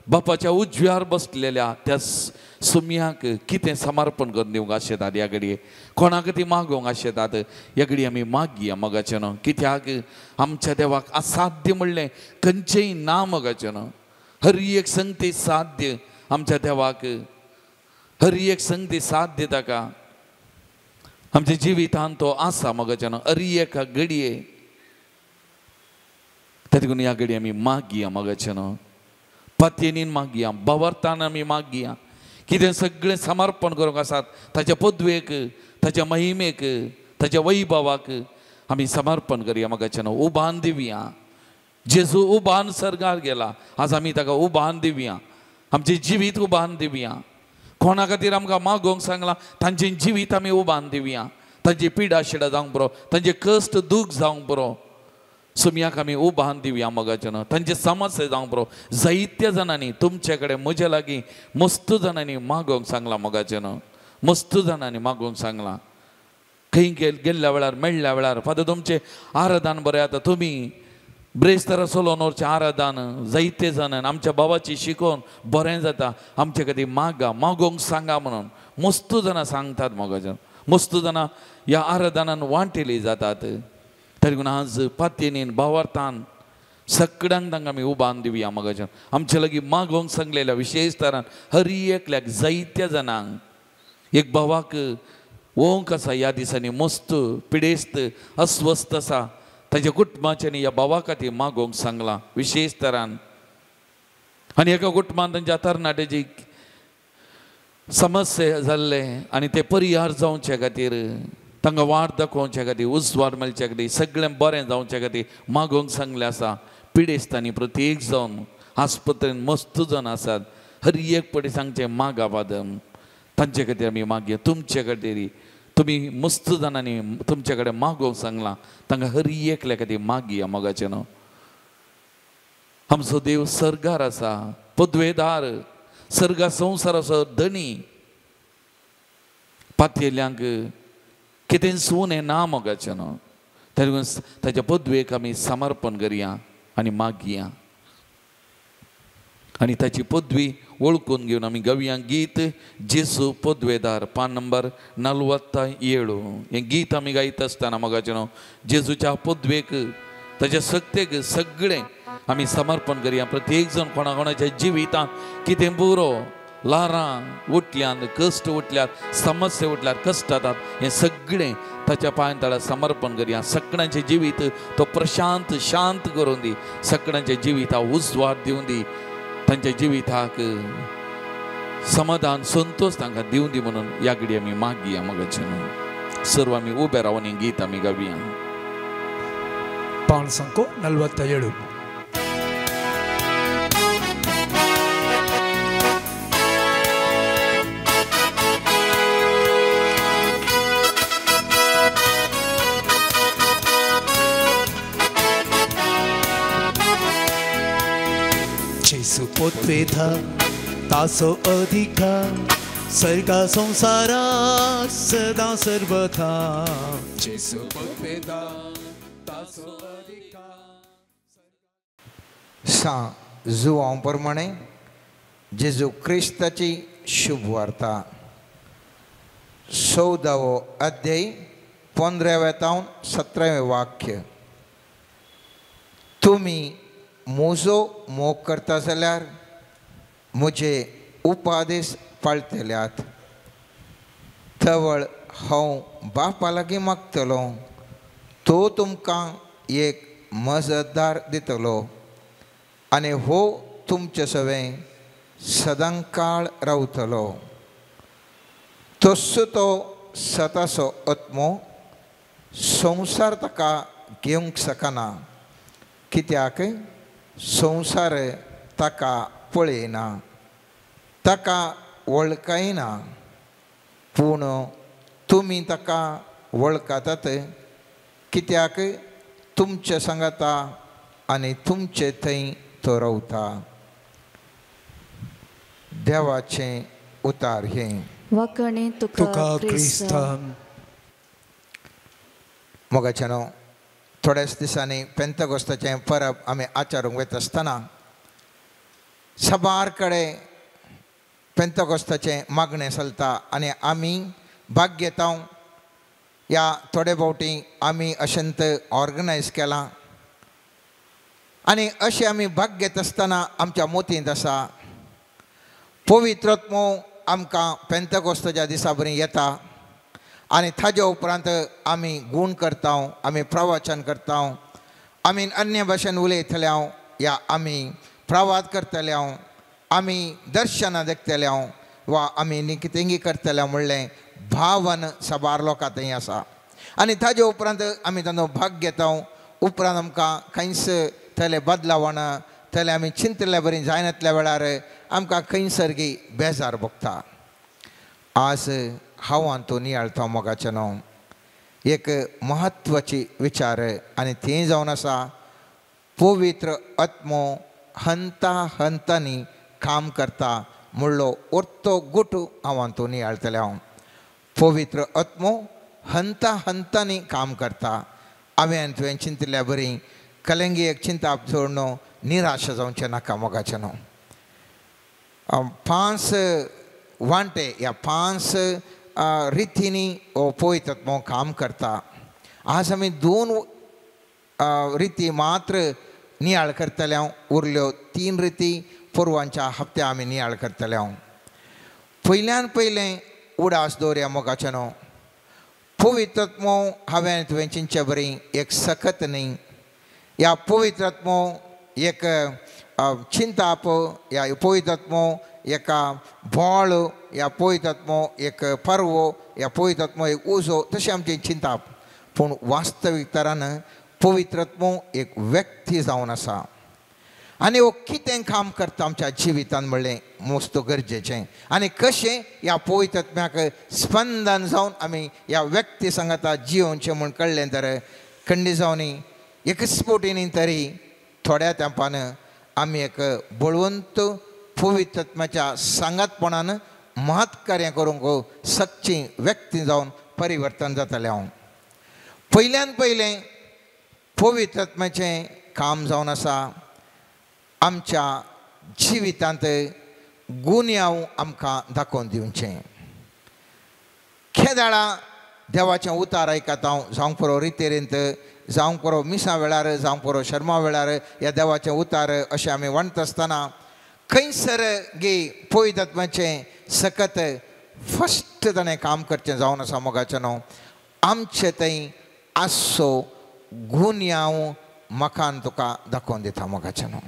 बापाच्या उजव्यार बसलेल्या त्या सोम्याक कितें समर्पण करून दिवंक आशेतात ह्या घडये. कोणाक ती मागोवंक आशेतात ह्या घडये आमी मागया मोगाचें. कित्याक आमच्या देवाक असाध्य म्हणलें खंयचेंय ना मोगाचें. हर एक संगती साध्य आमच्या देवाक, हर एक संगती साध्य ताका आमच्या जिवितांत तो आसा मोगाचें. हर एका घडये त्या देखून ह्या घडये आमी मागया मोगाचें. पातयेनीन मागया, भावार्थान आमी मागया. कितें सगळें समर्पण करूंक आसात ताच्या पदवेक, ताच्या महिमेक, ताच्या वैभवाक आमी समर्पण करया मोगाचें. उबान दिवया. जेजू उबान सर्गार गेला, आज आमी ताका उबान दिवया. आमचें जिवीत उबान दिवया. कोणा खातीर आमकां मागोवंक सांगलां तांचें जिवीत आमी उबान दिवया. तांची पिडा शिडा जावंक बरो, तांचे कश्ट दूख जावंक बरो सोम्याक आमी उबान दिवया मोगाचें. तांचे समस्या जावंक बरो. जायत्या जाणांनी तुमचे कडेन म्हजे लागीं मस्त जाणांनी मागोवंक सांगलां मोगाचें. मस्त जाणांनी मागोवंक सांगलां. खंय गेल्ल्या वेळार मेळ्ळ्या वेळार फादर तुमचें आराधन बरें आतां. तुमी ब्रेस्तारा सोलोनोरचें आराधन जायते जाणांन आमच्या भावाची शिकोवन बरें जाता, आमचे खातीर मागा, मागोवंक सांगा म्हणून मस्त जाणां सांगतात मोगाचें. मस्त जाणां ह्या आराधनान वांटेली जातात. तरी पूण आज पातयेनीन भावार्थान सगळ्यांक तांकां आमी उबान दिवया मोगाचें. आमचे लागीं मागोवंक सांगलेल्या विशेश तरान हर एकल्याक जायत्या जाणांक एक भावाक वोंक आसा ह्या दिसांनी मस्त पिडेस्त अस्वस्थ आसा, ताच्या कुटुंबाच्यांनी ह्या भावा खातीर मागोवंक सांगलां विशेश तरान. आनी एका कुटुंबान तांच्या तरणाट्याची समस्या जाल्ले आनी ते परिहार जावचे खातीर, तांकां वाट दाखोवचे खातीर, उजवाड मेळचे खातीर, सगळें बरें जावचे खातीर मागोवंक सांगलें आसा. पिडेस्तांनी प्रत्येक जावन आस्पत्रेन मस्त जावन आसात. हर एक पटी सांगचें मागा पादम, तांचे खातीर आमी मागया. तुमचे खातीर तुमी मस्त जाणांनी तुमचे कडेन मागोवंक सांगलां, तांकां हर एकल्या खातीर मागया मोगाचें. आमचो देव सर्गार आसा, पदवेदार, सर्गा संवसाराचो धनी. पातयेल्यांक कितें सुने ना मोगाचें. ताच्या पदवेक आमी समर्पण करया आनी मागया. आनी ताची पदवी वळखून घेवन आमी गावया गीत जेजू पदवेदार पान नंबर 47. हें गीत आमी गायत आसतना मोगाचें जेजूच्या पदवेक, ताच्या सत्तेक सगळें आमी समर्पण करया. प्रत्येक जण कोणा कोणाच्या जिवितांत कितें बरो लारां उठल्यात, कश्ट उठल्यात, समस्या उठल्यात, कश्ट जातात, हें सगळें ताच्या पांय तळा समर्पण करया. सगळ्यांचें जिवीत तो प्रशांत शांत करून दी. सगळ्यांच्या जिविताक उजवाड दिवन दी. तांच्या जिविताक समाधान संतोष तांकां दिवं दी म्हणून ह्या घडी आमी मागया मोगाचे न्हू. सर्व आमी उबे रावन ही गीत आमी गावया. पाण संको 47. जेसु पोतवेधा तासो अधिकार सर्गा संसारा सदा सर्वथा. जेसु पोतवेधा तासो अधिकार. जुवां प्रमाणे जेजू क्रिस्ताची शुभ वार्ता 14वो अध्याय 15वें 17वें वाक्य. तुमी म्हजो मोग करता जाल्यार म्हजे उपादेश पाळटल्यात. थवळ हांव बापा लागीं मागतलो, तो तुमकां एक मजतदार दितलो आनी हो तुमचे सवें सदां काळ रावतलो. तसो तो सताचो आत्मो संवसार ताका घेवंक शकना, कित्याक संवसार ताका पळयना, ताका वळखयना. पूण तुमी ताका वळखतात, कित्याक तुमचे सांगाता आनी तुमचे थंय तो रावता. देवाचें उतार हे. वाकणे तुका क्रिस्ता. मोगाचेनो थोड्याच दिसांनी पेंतकोस्ताचें परब आमी आचारूंक वता आसतना सबार कडेन पेंतकोस्ताचें मागणें चलता आनी आमी भाग घेता. ह्या थोडे फावटी आमी अशेंत ऑर्गनायज केलां आनी अशें आमी भाग घेत आसतना आमच्या मोतींत आसा पवित्र आत्मो आमकां पेंतकोस्ताच्या दिसा बरी येता आनी ताजे उपरांत आमी गूण करता, आमी प्रवचन करता, आमी अन्य भाशेन उलयतले या आमी प्रवाद करतले, आमी दर्शनां देखतले वा आमी निकितेंगी करतले म्हणलें भावन सबार लोकां थंय आसा. आनी ताजे उपरांत आमी तांचो भाग घेता. उपरांत आमकां खंयच थंय बदलावण थंय आमी चिंतले बरी जायनातल्या वेळार आमकां खंयसरगी बेजार भोगता. आज हांव तो नियाळतो मोगाचें न्हू. एक म्हत्वाची विचार आनी ती जावन आसा पवित्र आत्मो हंता हंतांनी काम करता म्हणलो अर्तो गुट हांव तो नियाळतलें. हांव पवित्र आत्मो हंता हंतांनी काम करता. हांवें तुवें चिंतल्या बरी कलंगी एक चिंता सोड न्हू, निराश जावचें नाका मोगाचें न्हू. 5 वांटे या 5 रितींनी पळयतात मग काम करता. आज आमी 2 रिती मात्र नियाळ करतले. उरल्यो 3 रिती पुरवांच्या हप्त्या आमी नियाळ करतले. पयल्यान पयलें उडास दवरया मोगाचें न्हू. पवित्र आत्मो हांवें तुवें चिंतचे बरी एक सखत न्ही. ह्या पवित्र आत्मो एक चिंताप, ह्या पवित्र आत्मो एका बोळ, ह्या पवित्र आत्मो एक पर्वो, ह्या पवित्र आत्मो एक उजो, तशें आमची चिंताप. पूण वास्तवीकतान पवित्र आत्मो एक व्यक्ती जावन आसा आनी हो कितें काम करता आमच्या जिवितान म्हणलें मस्त गरजेचें. आनी कशें ह्या पवित्र आत्म्याक स्पंदन जावन आमी ह्या व्यक्ती सांगाता जियोवचें म्हूण कळ्ळें तर खंडी जावन एकच पोटीनी तरी थोड्या तेंपान आमी एक बळवंत पवित्र आत्म्याच्या सांगातपणान महत्कार्य करूंक सक्ची व्यक्ती जावन परिवर्तन जातलें. हांव पयल्यान पयलें पवित्र आत्म्याचें काम जावन आसा आमच्या जिवितांत गुन्यांव आमकां दाखोवन दिवचें. खेदाळा देवाचें उतार आयकता हांव, जावं पुरो रितेरींत, जावं पुरो मिसा वेळार, जावं पुरो शर्मा वेळार ह्या देवाचें उतार अशें आमी वणत आसतना खंयसर गे पवित्र आत्म्याचें सकत फस्ट ताणें काम करचें जावन आसा मोगाचें न्हू. आमचे थंय आसो गुन्यांव म्हाकान तुका दाखोवन दिता मोगाचें न्हू.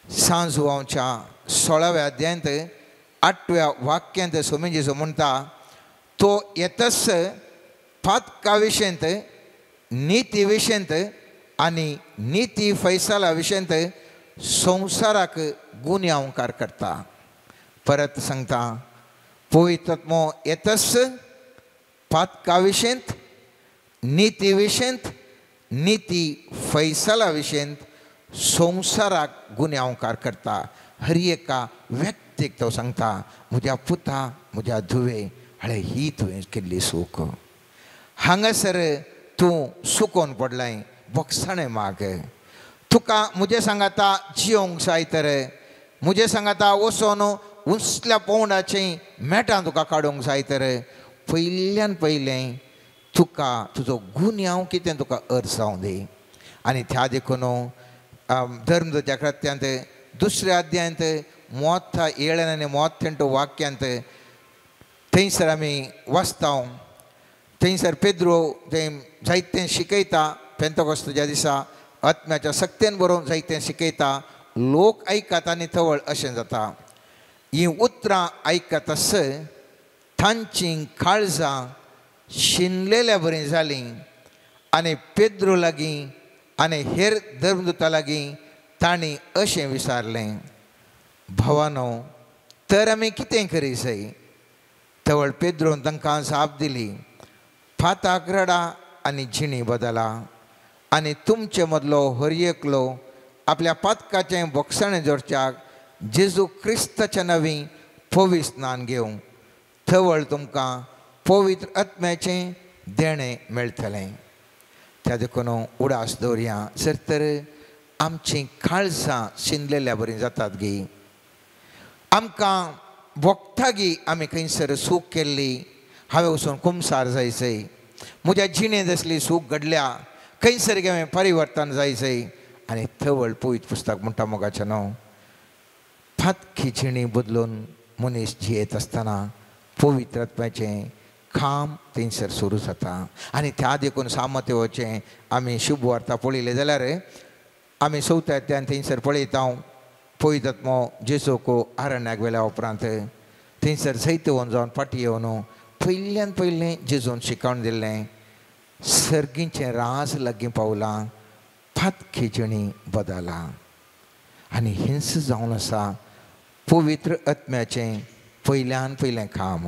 सांजुवांच्या 16व्या अध्यायांत 8व्या वाक्यांत स्वामी जेजू म्हणटा तो येतस पातका विशयंत नीती विशयंत आनी नीती फैसला विशयंत संवसाराक गुन्यांवकार करता. परत सांगता पवित्र आत्मो येतस पातका विशयंत नीती विशयंत नीती फैसला विशयंत संवसाराक गुन्यांवकार करता. हर एका व्यक्तीक तो सांगता म्हज्या पुता म्हज्या धुवे हळे ही तुवें केल्ली सूख. हांगासर तूं सुकोवन पडलाय बोगसाणें माग. तुका म्हजे सांगाता जियोंक जाय तर म्हजे सांगाता वचोन उसल्या पोंडाचें मेटां तुका काडूंक जाय तर पयल्यान पयलें तुका तुजो गुन्यांव कितें तुका अर्थ जावं दी. आनी त्या देखून धर्मदूताच्या कृत्यांत 2ऱ्या अध्यायांत 37 आनी 38 वाक्यांत थंयसर आमी वाचता. थंयसर पेद्रो थंय जायतें शिकयता. पेंतकोस्ताच्या दिसा आत्म्याच्या सक्तेन बरोवन जायतें शिकयता. लोक आयकात आनी थवळ अशें जाता. हीं उतरां आयकत आस तांचीं काळजां शिनलेल्या बरीं जालीं आनी पेद्रो लागीं आनी हेर धर्मदूता लागीं तांणी अशें विचारलें भावानो तर आमी कितें करी जाय. थवळ पेद्रोन तांकां जाप दिली फाताक रडा आनी जिणी बदला आनी तुमचे मदलो हर एकलो आपल्या पातकाचें बोगसाणें जोडच्याक जेजू क्रिस्ताच्या नवी पवित्र स्नान घेवं. थवळ तुमकां पवित्र आत्म्याचें देणें मेळटलें. त्या देखून उडास दवरया. जर तर आमचीं काळजां शिनलेल्या बरीं जातात गी. आमकां वखदागी आमी खंयसर सूख केल्ली हांवें वचून कुमसार जायचें. म्हज्या जिणेंत असली सूख घडल्या खंयसर हांवें परिवर्तन जायचें. आनी थवळ पवित्र पुस्तक म्हणटा मोगाचें न्हू फातकी जिणी बदलून मनीस जियेत आसतना पवित्र आत्म्याचें काम थंयसर सुरू जाता. आनी त्या देखून सामतेवचें आमी शुभ वार्ता पळयलें जाल्यार आमी 4थ्या अध्यायान थंयसर पळयता पवित्र आत्मो जेजूक आरण्याक वेल्या उपरांत थंयसर जायते जावन फाटीं येवन पयल्यान पयलें जेजून शिकवण दिल्लें सर्गीचें राज लागीं पावलां फातकी जिणी बदला. आनी हिंस जावन आसा पवित्र आत्म्याचें पयल्यान पयलें काम.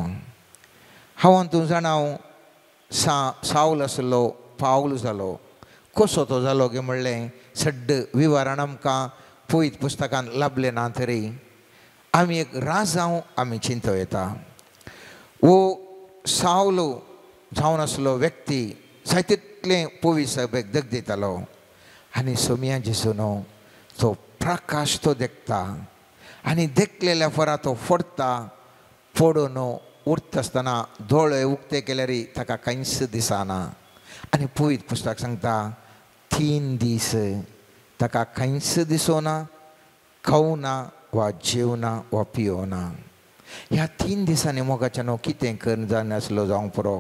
हांव तूं जाणां सावल आसलो पावल जालो. कसो तो जालो गे म्हणलें सड्ड विवरण आमकां पवित्र पुस्तकान लाभलें ना तरी आमी एक राजांव आमी चिंतो येता. वो सावल जावन आसलो व्यक्ती जायतितलें पवित्र सभेक दग दितालो आनी सोमया जेजून तो प्रकाश तो देखता आनी देखलेल्या फरा तो फोडता. फोडून उरता आसतना दोळे उक्ते केल्यार ताका कांयच दिसना. आनी पवित्र पुस्तक सांगता 3 दीस ताका कांयच दिसोना खावना वा जेवना वा पियोना. ह्या 3 दिसांनी मोगाच्या न्हू कितें कर जानासलो जावंक पुरो.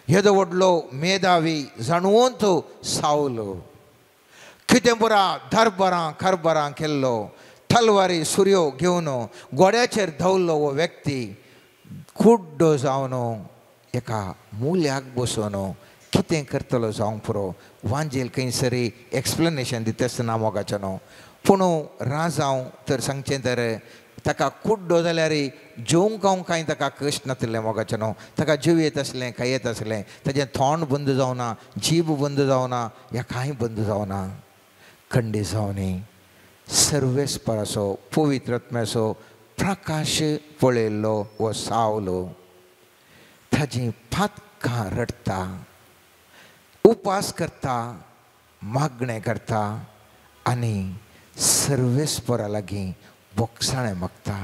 येदो व्हडलो मेधावी जाणवंत सावलो कितें बरा दरबारां खरबारां केल्लो तलवारी सुरयो घेवन गोड्याचेर धांवलो वो व्यक्ती कुड्डो जावन एका मुल्याक बसून कितें करतलो जावंक पुरो. वांजेल खंयसरी एक्सप्लेनेशन दिता आसतना मोगाचें न्हू पूण राजांव तर सांगचें तर ताका कुड्डो जाल्यार जेवंक खावंक कांय ताका कश्ट नासलें मोगाचें न्हू. ताका जीव येत आसलें काय येत आसलें ताजें तोंड बंद जावना जीब बंद जावना ह्या कांय बंद जावना. खंडी जावनी सर्वेस्पराचो पवित्र आत्म्याचो प्रकाश पळयल्लो वो सावलो ताजी फातकां रडटा उपास करता मागणें करता आनी सर्वेस्परा लागीं बोगसाणें मागता.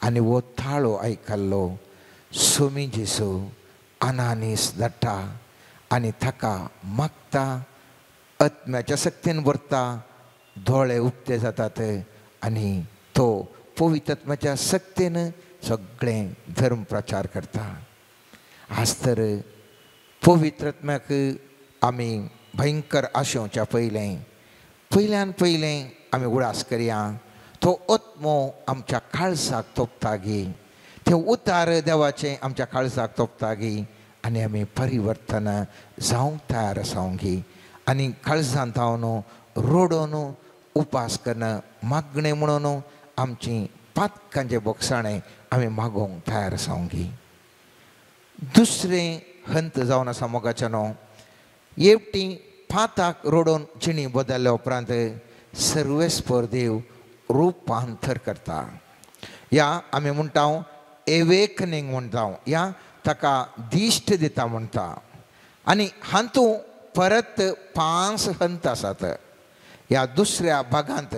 आनी वो ताळो आयकल्लो सोमी जेजू आनानीस धाडटा आनी ताका मागता आत्म्याच्या सक्तीन भरता. दोळे उक्ते जातात आनी तो पवित्र आत्म्याच्या सक्तीन सगळें धर्म प्रचार करता. आज तर पवित्र आत्म्याक आमी भयंकर आशेवच्या पयल्यान पयलें आमी उडास करया. तो आत्मो आमच्या काळजाक तोपता गी ते उतार देवाचे आमच्या काळजाक तोपतागी आनी आमी परिवर्तन जावंक तयार आसावंगी आनी काळजांत हांव रोडोन उपास करन मागणें म्हणून आमची पातकांचे बोगसाणें आमी मागोवंक तयार आसावंगी. दुसरें हंत जावन आसा मोगाच्या न्हू, हेवटी पाताक रोडोन जिणी बदलल्या उपरांत सर्वेस्पर देव रुपांतर करता. या आमी म्हणटा एवेकनिंग म्हणटा, या ताका दिश्ट दिता म्हणटा. आनी हातूंत परत 5 हंत आसात. ह्या दुसऱ्या भागांत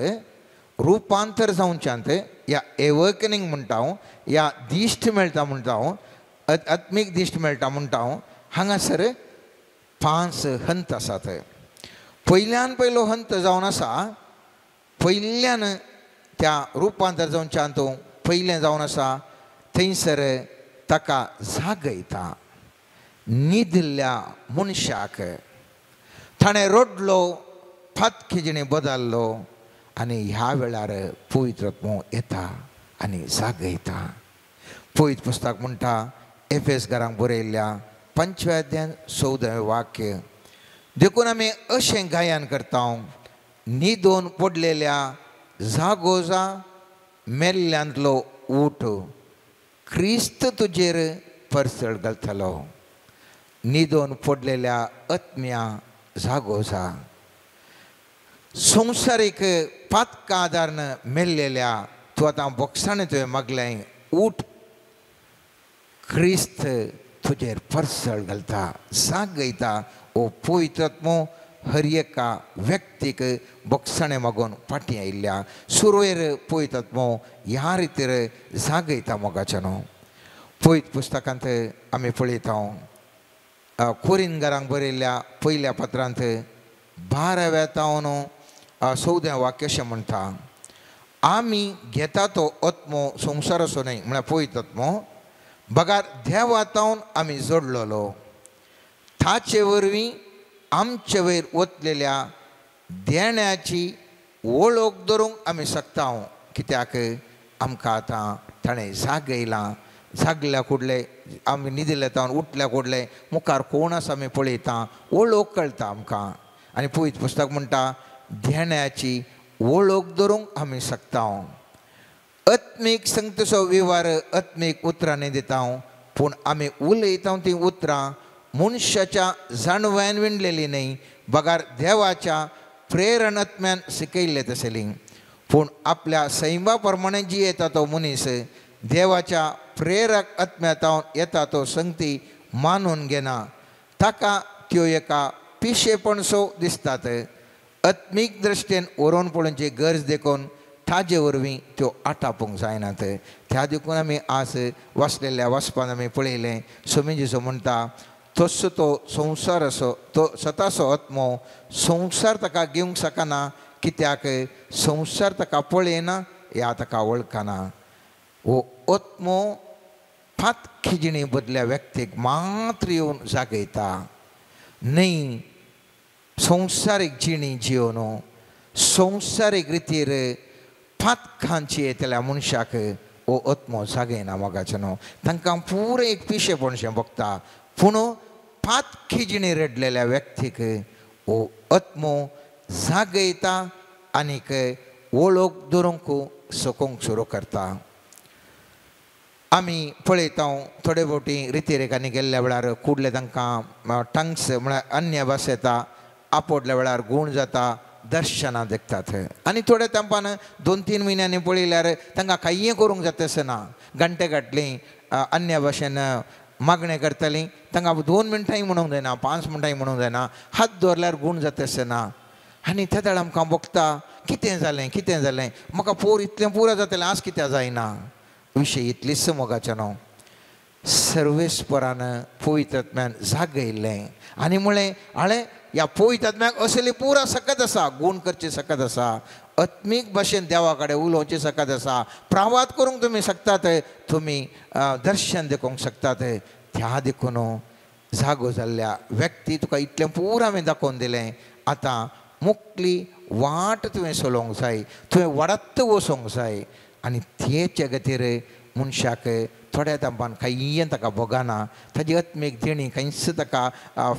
रुपांतर जावच्यात या एवेकनिंग म्हणटा, या दिश्ट मेळटा म्हणटा, आत्मीक दिश्ट मेळटा म्हणटा, हांगासर 5 हंत आसात. पयल्यान पयलो हंत जावन आसा, पयल्यान त्या रुपांतर जावच्यात पयलें जावन आसा थंयसर ताका जागयता. न्हिदिल्ल्या मनशाक ताणें रडलो, फातखिजीणी बदललो आनी ह्या वेळार पवित्र आत्मो येता आनी जागयता. पवित्र पुस्तक म्हणटा एफेसकारांक बरयल्ल्या 5व्या अध्यायान 14वें वाक्य, देखून आमी अशें गायन करता, न्हिदोन पडलेल्या जागोजा मेल्ल्यांतलो ऊठ, क्रिस्त तुजेर परसळ घालतलो. न्हिदोन पडलेल्या आत्म्या जागोजा, संवसारीक पातका आदारन मेल्लेल्या तूं आतां बोगसाणें तुवें मागलें, ऊठ, क्रिस्त तुजेर परसळ घालता, जागयता. ओ पवित्र आत्मो हर एका व्यक्तीक बोगसाणें मागून फाटीं आयिल्ल्या सुरवेर पवित्र आत्मो ह्या रितीर जागयता मोगाच्या न्हू. पवित्र पुस्तकांत आमी पळयता कोरिंतकारांक बरयल्ल्या पयल्या पत्रांत 12व्या तावन 14वें वाक्य अशें म्हणटा, आमी घेता तो आत्मो संवसाराचो न्हय म्हळ्यार पवित्र आत्मो, बगार देवातावन आमी जोडलेलो, ताचे वरवीं आमचे वयर वतलेल्या देण्याची वळख धरूंक आमी शकता. कित्याक आमकां आतां ताणें जागयलां. जागल्या कुडले आमी न्हिदिल्ले तावन उठल्या कुडले मुखार कोण आसा आमी पळयता, वळख कळटा आमकां. आनी पवित्र पुस्तक म्हणटा देण्याची वळख धरूंक आमी शकता. आत्मीक संगतीचो वेव्हार आत्मीक उतरांनी दिता, पूण आमी उलयता ती उतरां मनशाच्या जाणव्यान विणलेली न्हय, बगार देवाच्या प्रेरणात्म्यान शिकयल्ले तशेली. पूण आपल्या सैमा प्रमाणे जी येता तो मनीस देवाच्या प्रेरक आत्म्यातावन येता तो संगती मानून घेना, ताका त्यो एका पिशेपणसो दिसतात. आत्मीक दृश्टेन व्हरून पळोवची गरज देखून ताजे वरवीं त्यो आटापूंक जायनात. त्या देखून आमी आज वाचलेल्या वाचपान आमी पळयलें, स्वामी जेजू म्हणटा तसो तो संवसार असो, तो स्वताचो आत्मो संवसार ताका घेवंक शकना, कित्याक संवसार ताका पळयना या ताका वळखना. हो आत्मो फातखिजीणी बदल्या व्यक्तीक मात्र येवन जागयता, न्हय संवसारीक जिणी जिवन संवसारीक रितीर फातखांची येतल्या मनशाक हो आत्मो जागयना मोगाचें न्हू. तांकां पुरें एक पिशेपणशें भोगता, पूण फातखिजीणी रडलेल्या व्यक्तीक हो आत्मो जागयता आनीक वळख धरूंक सोकोंक सुरू करता. आमी पळयता थोडे फावटी रितीरेखांनी गेल्ल्या वेळार कुडले तांकां टंग्स म्हळ्यार अन्य भास येता, आपडल्या वेळार गूण जाता, दर्शनां देखतात. आनी थोड्या तेंपान 2-3 म्हयन्यांनी पळयल्यार तांकां कांय करूंक जाता आसना, घंटे घातली अन्य भाशेन मागणें करतलीं, तांकां 2 मिनटांय म्हणूंक जायना, 5 मिनटांय म्हणूंक जायना, हात दवरल्यार गूण जाता आसना. आनी त्या वेळार आमकां बगता कितें जालें कितें जालें, म्हाका पोर इतलें पुरो जातलें, आज कित्याक जायना. विशय इतलीच मोगाचें न्हू. सर्वेस्परान पवित्र आत्म्यान जागयल्लें आनी म्हळें हाळें ह्या पवित्र आत्म्याक असली पुरा सकत आसा, गूण करची सकत आसा, आत्मीक भाशेन देवा कडेन उलोवची सकत आसा, प्रावाद करूंक तुमी शकतात, तुमी दर्शन देखूंक शकतात. त्या देखून जागो जाल्ल्या व्यक्ती तुका इतलें पुरा हांवें दाखोवन दिलें, आतां मुक्ली वाट तुवें चलोवंक जाय, तुवें वाडत वचोंक जाय. आनी तेचे खातीर मनशाक थोड्या तेंपान खंय ताका भोगाना ताजी आत्मीक देणी खंयच ताका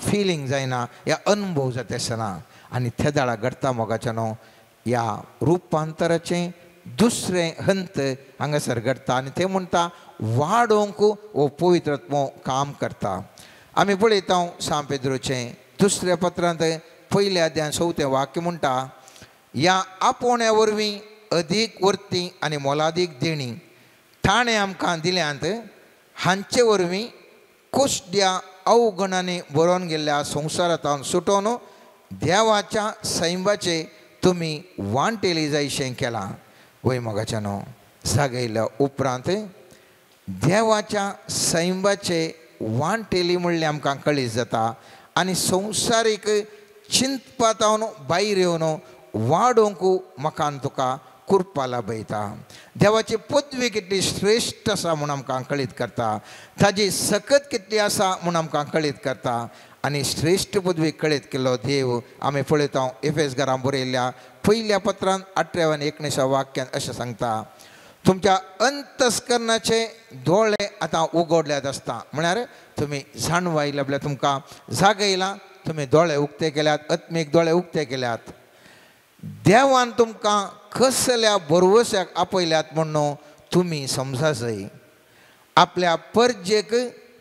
फिलींग जायना या अनुभव जाता आसतना आनी त्या दाळा घडटा मोगाच्या न्हू ह्या रुपांतराचें दुसरें हंत हांगासर घडटा आनी ते म्हणटा वाडोवंक हो पवित्र आत्मो काम करता. आमी पळयता सा पेद्रोचें दुसऱ्या पत्रांत पयल्या अध्यायान 4वें वाक्य म्हणटा ह्या आपोवण्या वरवीं अदीक वर्ती आनी मोलादीक देणी ताणें आमकां दिल्यांत हांचे वरवीं कुसड्या अवगणांनी बरोवन गेल्ल्या संवसारांतल्यान सुटोवन देवाच्या सैमाचे तुमी वांटेली जायशें केलां. वय मोगाच्या न्हू जागयल्या उपरांत देवाच्या सैमाचे वांटेली म्हणलें आमकां कळीत जाता आनी संवसारीक चिंतपातावन भायर येवन वाडोवंक म्हाका तुका कुरपा लाभयता. देवाची पदवी कितली श्रेश्ठ आसा म्हूण आमकां कळीत करता ताजी सकत कितली आसा म्हूण आमकां कळीत करता आनी श्रेश्ठ पदवी कळीत केल्लो देव आमी पळयता एफेसकारांक बरयल्ल्या पयल्या पत्रांत 18 आनी 19 वाक्यांत अशें सांगता तुमच्या अंतस्करणाचे दोळे आतां उगडल्यात आसता म्हळ्यार तुमी जाणवायला म्हळ्यार तुमकां जागयला तुमी दोळे उक्ते केल्यात आत्मीक दोळे उक्ते केल्यात. देवान तुमकां कसल्या भरवश्याक आपयल्यात म्हणून तुमी समजा जाय. आपल्या परजेक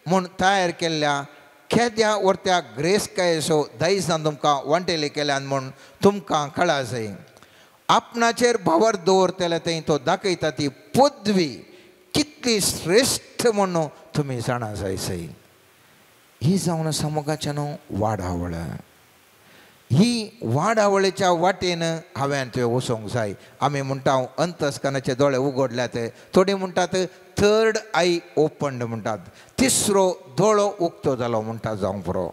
म्हूण तयार केल्ल्या खेद्या वर्त्या ग्रेस्कायेचो दायजान तुमकां वांटेली केल्यान म्हूण तुमकां कळा जाय. आपणाचेर भावर दवरतले थंय तो दाखयता ती पदवी कितली श्रेश्ठ म्हणून तुमी जाणा जाय. ही जावन आसा मोगाच्या न्हू वाडावळ. ही वाडावळेच्या वाटेन हांवें तुवें वचोंक जाय. आमी म्हणटा अंतस्करणाचे दोळे उगडल्यात थोडीं म्हणटात थर्ड आय ओपन्ड म्हणटात तिसरो दोळो उक्तो जालो म्हणटा जावंक पुरो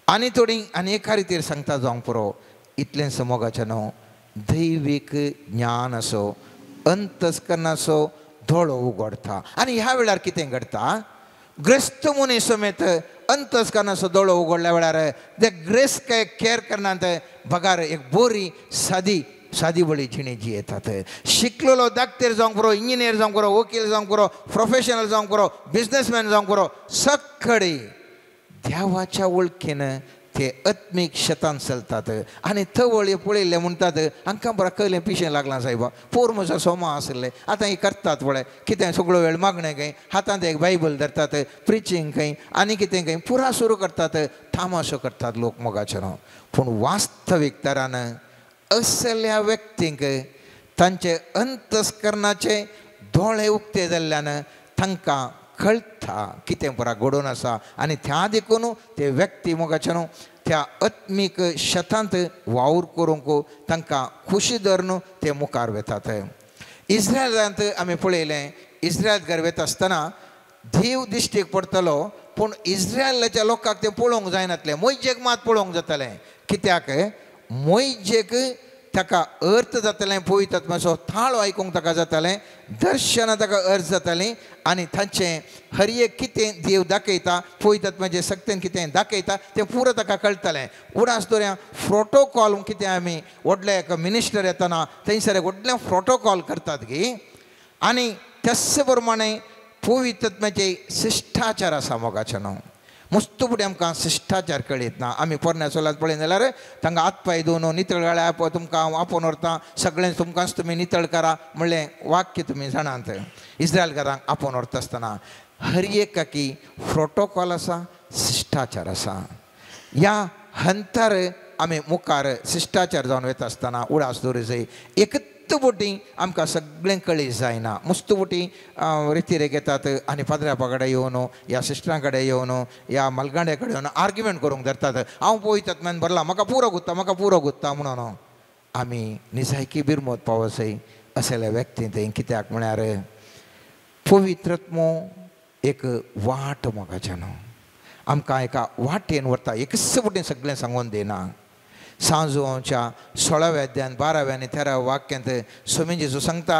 आनी थोडीं आनी एका रितीर सांगता जावंक पुरो. इतलेंच मोगाच्या न्हू दैवीक ज्ञान असो अंतस्करणाचो दोळो उगडटा आनी ह्या वेळार कितें घडटा ग्रेस्त मनीस समेत अंतस्करणाचो दोळो उगडल्या वेळार ते ग्रेस काय केअर करनात बगार एक बरी सादी बळी जिणे जी येतात. शिकलेलो दाक्तेर जावंक पुरो इंजिनियर जावंक पुरो वकील जावंक पुरो प्रोफेशनल जावंक पुरो बिजनेसमॅन जावंक पुरो सगळे देवाच्या वळखीन ते आत्मीक शेतान चलतात आनी थवळ पळयल्ले म्हणटात हांकां बरें कळलें पिशें लागलां सायबा पोर म्हजो सोमा आसले आतां हे करतात पळय कितें सगळो वेळ मागणें खंय हातांत एक बायबल धरतात प्रिचींग खंय आनी कितें खंय पुरा सुरू करतात तामाशो करतात लोक मोगाचे न्हू. पूण वास्तवीक तरान असल्या व्यक्तींक तांचे अंतस्करणाचे दोळे उक्ते जाल्ल्यान तांकां कळटा कितें पुरा घडोवन आसा आनी त्या देखून ते व्यक्ती मोगाचे न्हू त्या आत्मीक शेतांत वावर करूंक तांकां खुशी धरून ते मुखार वेतात. इस्रायलांत आमी पळयलें इस्रायल घर वता आसतना देव दिश्टीक पडटलो पूण इस्रायलाच्या लोकांक तें पळोवंक जायनातलें. मोइजेक मात पळोवंक जातालें कित्याक मोइजेक ताका अर्थ जातालें पवित्र आत्म्याचो थाळो आयकूंक ताका जातालें दर्शनां ताका अर्थ जातालीं आनी तांचें हर एक कितें देव दाखयता पवित्र आत्म्याचे सक्तीन कितें दाखयता तें पुरो ताका कळटलें. उडास दर्या प्रोटोकॉल कितें आमी व्हडले एक मिनिस्टर येतना थंयसर व्हडलें प्रोटोकॉल करतात गे आनी तशे प्रमाणे पवित्र आत्म्याचे शिश्टाचार आसा मोगाचे न्हू. मस्त फुडें आमकां शिश्टाचार कळयत ना. आमी पोरण्या चोलात पळय जाल्यार तांकां हात पांय धुवन नितळ गाळ्या तुमकां आपोवन व्हरता सगळें तुमकांच तुमी नितळ करा म्हणलें वाक्य तुमी जाणात. इस्रायलकारांक आपोवन व्हरता आसतना हर एकाकी प्रोटोकॉल आसा शिश्टाचार आसा. ह्या हंतार आमी मुखार शिश्टाचार जावन वता आसतना उडास दवरूं जाय. एकच बोटी आमकां सगळें कळीत जायना. मस्त बोटी रितीरेक येतात आनी पाद्र्यापा कडेन येवन ह्या सिस्टरां कडेन येवन ह्या मलगांड्या कडेन येवन आर्ग्युमेंट करूंक धरतात. हांव पळयतात म्हण भरला म्हाका पुरो गुत्ता म्हणून आमी निजायकी बिरमत पावत जाय असल्या व्यक्ती थंय. कित्याक म्हळ्यार पवित्र आत्मो एक वाट मोगाचे न्हू आमकां एका वाटेन व्हरता एकच बोटीन सगळें सांगून दिना. सांजोच्या 16व्या अध्यायान 12व्या आनी 13व्या वाक्यांत स्वामी जेजू सांगता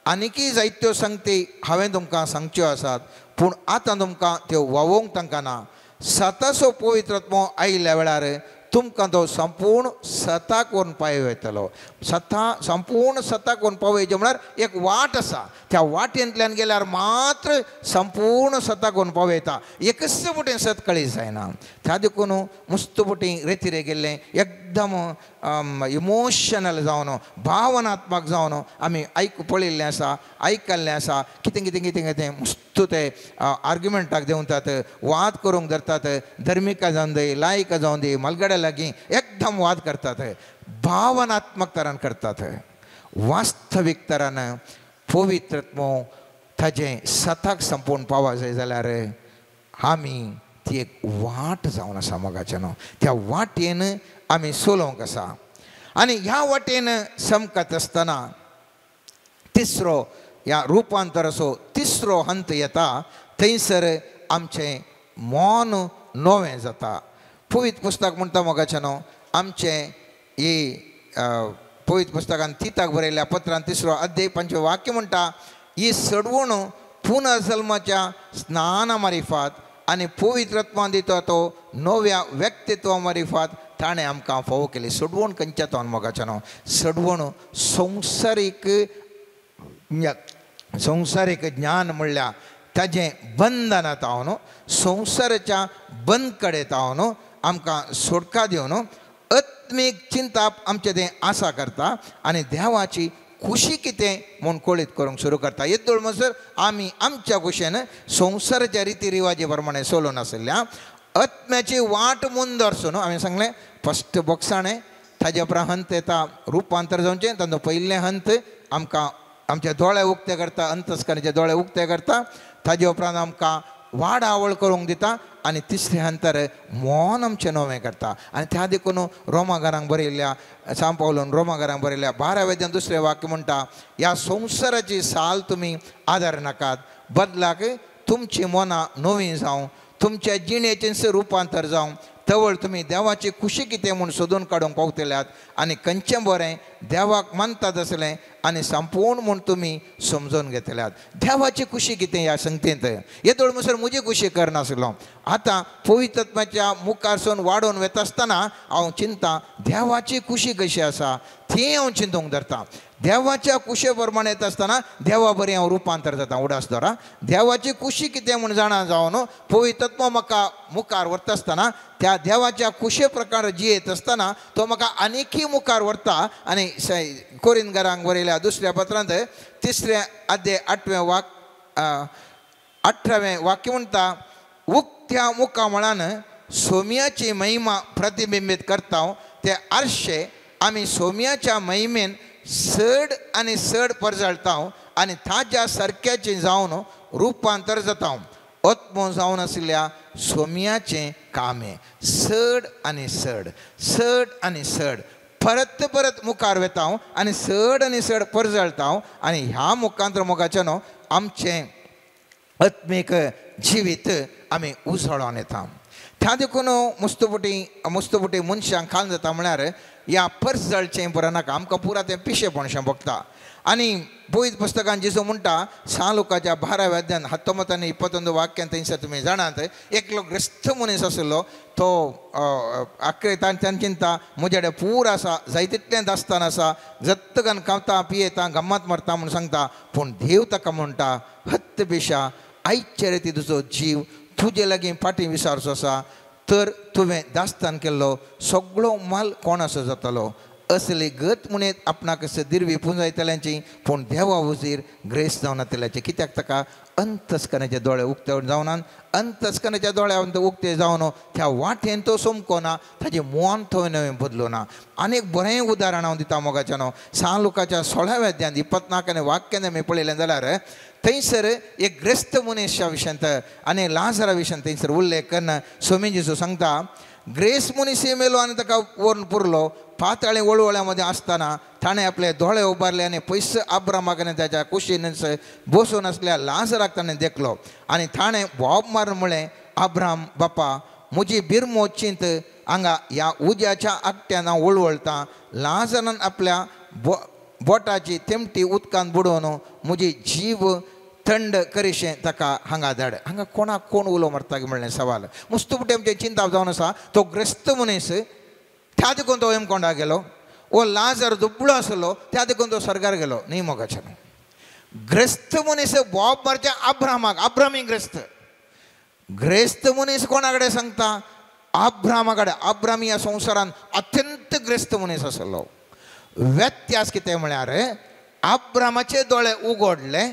आनीकय जायत्यो संगती हांवें तुमकां सांगच्यो आसात पूण आतां तुमकां त्यो वावोवंक तांकां ना. सताचो पवित्र आत्मो आयिल्ल्या वेळार तुमकां तो संपूर्ण सताक व्हरून पावय वयतलो. संपूर्ण सताक व्हरून पावयचें म्हळ्यार एक वाट आसा, त्या वाटेंतल्यान गेल्यार मात्र संपूर्ण सताक व्हरून पावयता. एकच फुटें सत कळी जायना. त्या देखून मुस्तफुटी रितीरे गेल्लें एकदम इमोशनल जावन भावनात्मक जावन आमी पळयल्लें आसा, आयकल्लें आसा. कितें कितें कितें कितें मस्त ते आर्ग्युमेंटाक देंवतात, वाद करूंक धरतात. धर्मिका जावन दी, लायका जावन दी, मलगड्या लागीं एकदम वाद करतात. भावनात्मक तरान करतात. वास्तवीक तरान पवित्रत्व ताजें सताक संपूर्ण पावो जाय जाल्यार आमी ती एक वाट जावन आसा मोगाचें. त्या वाटेन आमी चलोवंक आसा. आनी ह्या वाटेन समकत आसतना तिसरो ह्या रुपांतराचो तिसरो हंत येता. थंयसर आमचें मन नवें जाता. पवित्र पुस्तक म्हणटा मोगाचें आमचें ही पवित्र पुस्तकान तिताक बरयल्ल्या पत्रांत 3 अध्याय 5 वाक्य म्हणटा, ही सडवण पुनर्जल्माच्या स्नाना मारिफात आनी पवित्रत्वान दिता तो नव्या व्यक्तित्वा मारिफात ताणें आमकां फावो केली. सडवण खंयच्या तोन मोगाचें सडवण संवसारीक ज्ञान म्हणल्यार ताजें बंधन तावन संवसाराच्या बंद कडेन तावन आमकां सोडका दिवन आत्मीक चिंता आमचें तें आसा करता आनी देवाची खुशी कितें म्हूण कळीत करूंक सुरू करता. येदोळ म्हणसर आमी आमच्या कुशेन संवसाराच्या रिती रिवाजी प्रमाणे चलोवन आसल्या आत्म्याची वाट म्हूण धरसून आमी सांगलें फस्ट बोक्साणें ताजे उपरांत हंत येता रुपांतर जावचें. ताचो पयलें हंत आमकां आमचे दोळे उक्ते करता, अंतस्करणाचे दोळे उक्ते करता. ताजे उपरांत आमकां वाड आवळ करूंक दिता आनी तिसरे हंतर मन आमचें नवें करता. आनी त्या देखून रोमाघरांक बरयल्ल्या सांत पावलोन रोमाघरांक बरयल्ल्या 12वें दुसरें वाक्य म्हणटा, ह्या संवसाराची साल तुमी आदार नाकात, बदलाक तुमची मनां नवीं जावं, तुमच्या जिणेचें रुपांतर जावं, तवळ तुमी देवाची खुशी कितें म्हूण सोदून काडूंक पावतल्यात आनी खंयचें बरें देवाक मानतात आसलें आनी संपूर्ण म्हूण तुमी समजून घेतल्यात. देवाची खुशी कितें ह्या संगतींत येदोळ म्हणसर म्हजी खुशी करनासलो. आतां पवित्रत्वाच्या मुखारसून वाडोवन वता आसतना हांव चिंता देवाची खुशी कशी आसा ती हांव चिंतूंक धरता. देवाच्या कुशे प्रमाणे येता आसतना देवा बरें हांव रुपांतर जाता. उडास धरा देवाची खुशी कितें म्हूण जाणा जावन पवित्रत्व म्हाका मुखार व्हरता आसतना त्या देवाच्या कुशे प्रकार जियेत आसतना तो म्हाका आनीकय मुखार व्हरता. आनी कोरिंथकारांक बरयल्या दुसऱ्या पत्रांत 3 अध्याय 18वें वाक्य म्हणटा, उक्त्या मुखामळान सोम्याची महिमा प्रतिबिंबीत करता ते आरशे आमी सोम्याच्या महिमेन सड आनी सड परजळता आनी ताज्या सारक्याचें जावन रुपांतर जाता. आत्मो जावन आशिल्ल्या सोम्याचें कामें सड आनी सड, सड आनी सड परत परत मुखार वेता आनी सड परजळता. आनी ह्या मुखांतर मोगाचें आमचें आत्मीक जिवीत आमी उजळोन येता. त्या देखून मुस्तफुटी मनशांक खाल जाता म्हळ्यार ह्या परजळचें बरें नाका. आमकां पुरा तें पिशेपणशें भोगता. आनी पवित्र पुस्तकान जेजू म्हणटा सांत लुकाच्या 12व्या अध्यायान 19 आनी 21 वाक्यान थंयसर तुमी जाणात एक ग्रस्त मनीस आसलो तो आख्रेतान चिंता म्हजे कडेन पूर आसा, जाय तितलें दास्तान आसा, जत्तगन खावता पियेता गम्मत मारता म्हूण सांगता. पूण देव ताका म्हणटा हत्त बेशा आयचे रेती तुजो जीव तुजे लागीं फाटीं विसारचो आसा तर तुवें दास्तान केल्लो सगळो माल कोणाचो जातलो. असली गत म्हणत आपणाक दिरवी पुंजायतल्यांची पूण देवा वजीर ग्रेस जावन येतल्याचे. कित्याक ताका अंतस्करणाचे दोळे उक्ते जावनात. अंतस्करणाच्या दोळ्या उक्ते जावन त्या वाटेन तो सोमको ना, ताजें मन थंय नवें बदलो ना. आनी एक बरें उदाहरण हांव दिता मोगाचें सांत लुकाच्या 16व्या अध्यायान 24 वाक्यान आमी पळयलें जाल्यार थंयसर एक ग्रस्त मनशाच्या विशयांत आनी लाजरा विशयान थंयसर उल्लेख करना. स्वामी जेजू सांगता ग्रेस मनीस मेलो आनी ताका व्हरून पुरलो. पाताळी वळवळ्यामध्ये आसतना ताणें आपले दोळे उबारले आनी पयस अब्रामाक आनी ताच्या कुशीन बसून आसल्या लाजराक ताणें देखलो. आनी ताणें बोब मारून म्हळें, अब्राम बापा म्हजी बिरमो चिंत हांगा ह्या उज्याच्या आकट्यान हांव वळवळटां. लाजरान आपल्या बोटाची तेमटी उदकान बुडोवन म्हजी जीव थंड करीशें ताका हांगा धाड. हांगा कोणाक कोण उलो मारता म्हणलें सवाल. मुस्तफुटी आमचें चिंता जावन आसा. तो ग्रस्त मनीस त्या देखून तो एमकोंडा गेलो ओ लाजर दुबळो आसलो त्या देखून तो स्वर्गार गेलो न्ही मोगाचें ग्रेस्त मनीस बॉब मारचे अब्रामी ग्रेस्त मनीस कोणा कडेन सांगता अब्रामा कडेन अब्रामी ह्या संवसारान अत्यंत ग्रेस्त मनीस आसलो व्यत्यास कितें म्हळ्यार अब्रामाचे दोळे उगडले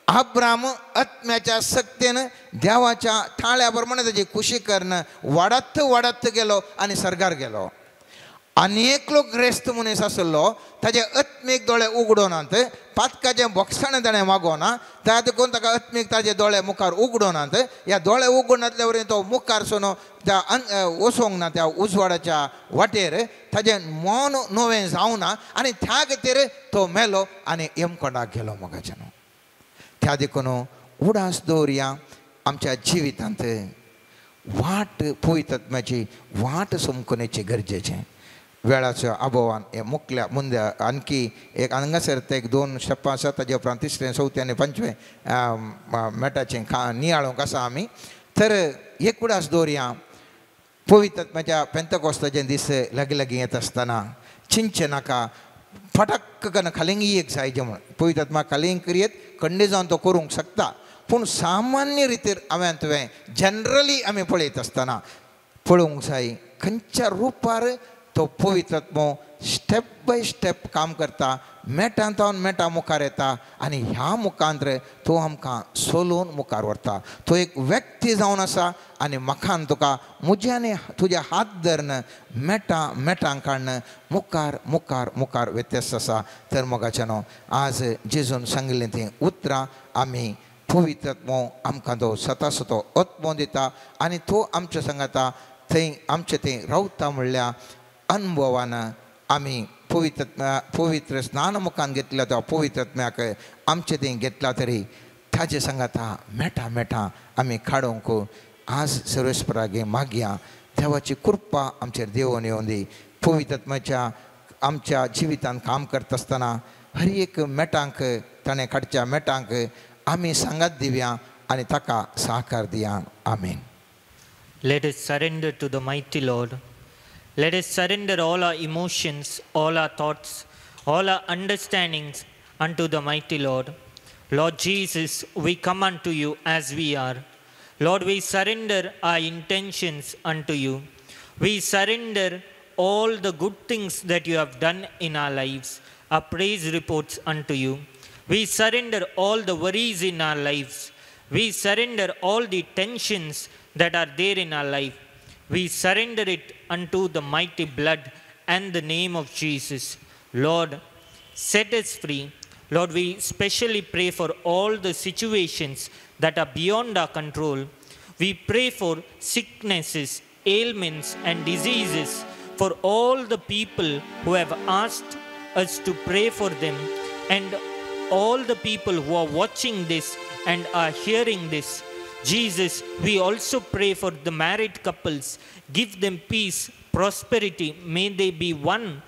अब्राम आत्म्याच्या सक्तीन देवाच्या थाळ्या प्रमाणे ताची खुशी करून वाडत गेलो आनी स्वर्गार गेलो अनेक लोक ग्रेस्त मनीस आसलो ताजे आत्मीक दोळे उगडोनात पातकाचें बॉक्साणें ताणें मागोना त्या देखून ताका आत्मीक ताजे दोळे मुखार उगडोनात ह्या दोळे उगडनातले वरेन तो मुखार सोनो त्या वचोंक ना त्या उजवाडाच्या वाटेर ताजें मन नवें जावना आनी त्या खातीर तो मेलो आनी यमकोंडाक गेलो मोगाच्यान त्या देखून उडास दवरया आमच्या जिवितांत वाट पळयत आत्म्याची वाट सोमकुनेची गरजेचें वेळाच्या अभावान हे मुखल्या मुंदे आणखी एक हांगासर ते 2 स्टेपां आसात ताजे उपरांत 3रे 4थे आनी 5वे मेटाचें नियाळोंक आसा आमी तर एक उडास दवरया पवित्र आत्म्याच्या पेंतकोस्ताचे दीस लागीं येत आसतना चिंचे नाका फटक्क कन्न खालिंगी एक जाय जेवण पवित्र आत्मा खालिंग करियत खंडी जावन तो करूंक शकता पूण सामान्य रितीर हांवें तुवें जनरली आमी पळयत आसतना पळोवंक जाय खंयच्या रुपार तो पवित्र आत्मो स्टेप बाय स्टेप काम करता मेटांतावन मेटा मुखार येता आनी ह्या मुखांतर तो आमकां सोलून मुखार व्हरता तो एक व्यक्ती जावन आसा आनी म्हाका तुका म्हजे आनी तुजे हात धरून मेटां काडन मुखार मुखार मुखार व्यत्यस्त आसा तर मोगाच्यानो आज जेजून सांगिल्लें तीं उतरां आमी पवित्र आत्मो आमकां तो स्वतो आत्मो दिता आनी तो आमच्या सांगाता थंय आमचें थंय रावता म्हणल्या अनुभवान आमी पवित्र स्नान मुखान घेतल्या तो पवित्र आत्म्याक आमचे थंय घेतला तरी ताजे सांगाता मेटा आमी काडूंक आज सर्वेस्परागे मागया देवाची कृपा आमचेर देवून येवं दी पवित्र आत्म्याच्या आमच्या जिवितांत काम करता आसतना हर एक मेटांक ताणें काडच्या मेटांक आमी सांगात दिवया आनी ताका सहकार दिया आमीन. Let us surrender to the mighty Lord. Let us surrender all our emotions, all our thoughts, all our understandings unto the mighty Lord. Lord Jesus, we come unto you as we are. Lord, we surrender our intentions unto you. We surrender all the good things that you have done in our lives, our praise reports unto you. We surrender all the worries in our lives. We surrender all the tensions that are there in our life. We surrender it unto the mighty blood and the name of Jesus. Lord, set us free. Lord, we specially pray for all the situations that are beyond our control. We pray for sicknesses, ailments and diseases, for all the people who have asked us to pray for them, and all the people who are watching this and are hearing this. Jesus, we also pray for the married couples. Give them peace, prosperity. May they be one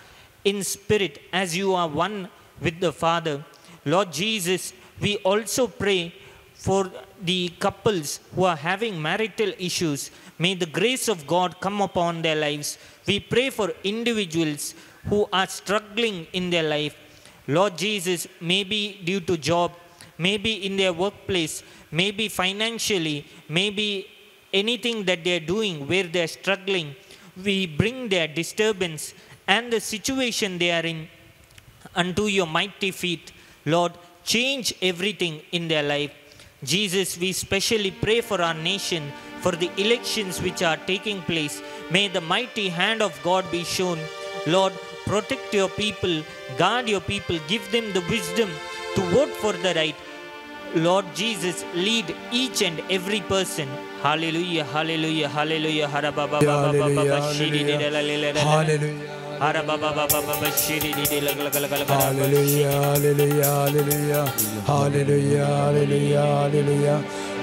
in spirit as you are one with the Father. Lord Jesus, we also pray for the couples who are having marital issues. May the grace of God come upon their lives. We pray for individuals who are struggling in their life. Lord Jesus, maybe due to job, maybe in their workplace, maybe financially, maybe anything that they are doing where they are struggling, we bring their disturbance and the situation they are in unto your mighty feet. Lord, change everything in their life. Jesus, we specially pray for our nation, for the elections which are taking place. May the mighty hand of God be shown. Lord, protect your people, guard your people, give them the wisdom to vote for the right. Lord Jesus, lead each and every person. Hallelujah, hallelujah, hallelujah. Hallelujah, hallelujah, hallelujah. Hallelujah, hallelujah, hallelujah,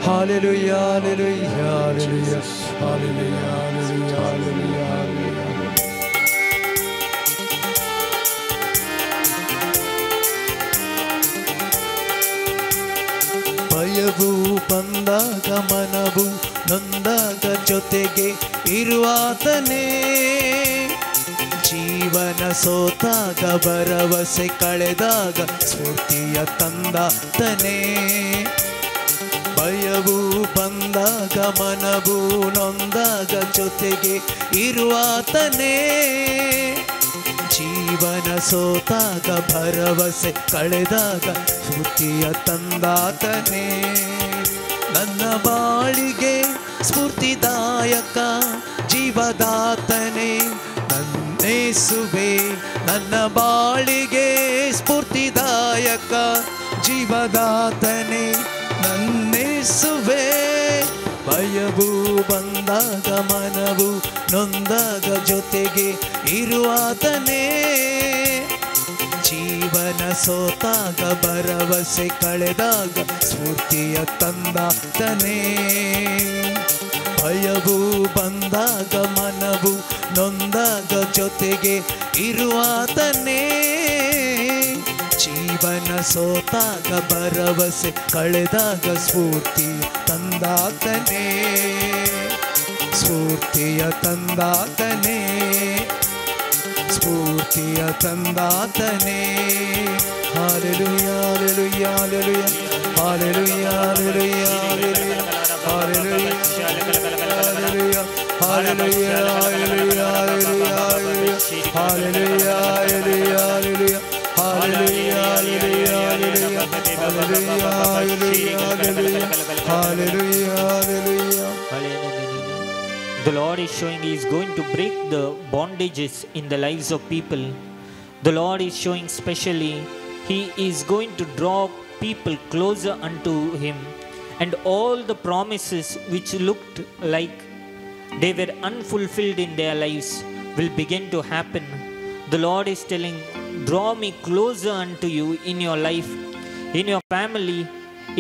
hallelujah, hallelujah, hallelujah, hallelujah, hallelujah. ಭಯವು ಬಂದಾಗ ಮನವು ನೊಂದಾಗ ಜೊತೆಗೆ ಇರುವಾತನೇ ಜೀವನ ಸೋತಾಗ ಭರವಸೆ ಕಳೆದಾಗ ಸ್ಫೂರ್ತಿಯ ತಂದಾತನೇ. ಭಯವು ಬಂದಾಗ ಮನವು ನೊಂದಾಗ ಜೊತೆಗೆ ಇರುವಾತನೇ. ಜೀವನ ಸೋತಾಗ ಭರವಸೆ ಕಳೆದಾಗ ಸ್ಫೂರ್ತಿಯ ತಂದಾತನೇ. ನನ್ನ ಬಾಳಿಗೆ ಸ್ಫೂರ್ತಿದಾಯಕ ಜೀವದಾತನೇ ನನ್ನೇಸುವೆ. ನನ್ನ ಬಾಳಿಗೆ ಸ್ಫೂರ್ತಿದಾಯಕ ಜೀವದಾತನೇ ನನ್ನೇಸುವೆ. ಭಯವು ಬಂದಾಗ ಮನವು ನೊಂದಾಗ ಜೊತೆಗೆ ಇರುವಾತನೇ. ಜೀವನ ಸೋತಾಗ ಭರವಸೆ ಕಳೆದಾಗ ಸ್ಫೂರ್ತಿಯ ತಂದಾತನೇ. ಭಯವು ಬಂದಾಗ ಮನವು ನೊಂದಾಗ ಜೊತೆಗೆ ಇರುವಾತನೇ. ಜೀವನ ಸೋತಾಗ ಭರವಸೆ ಕಳೆದಾಗ ಸ್ಫೂರ್ತಿ ತಂದಾತನೇ. ಸ್ಫೂರ್ತಿಯ ತಂದಾತನೇ. ಸ್ಫೂರ್ತಿಯ ತಂದಾತನೇ. Hallelujah hallelujah hallelujah hallelujah hallelujah hallelujah hallelujah hallelujah hallelujah hallelujah hallelujah hallelujah. The Lord is showing He is going to break the bondages in the lives of people. The Lord is showing specially He is going to draw people closer unto Him, and all the promises which looked like they were unfulfilled in their lives will begin to happen. The Lord is telling, draw me closer unto you in your life, in your family,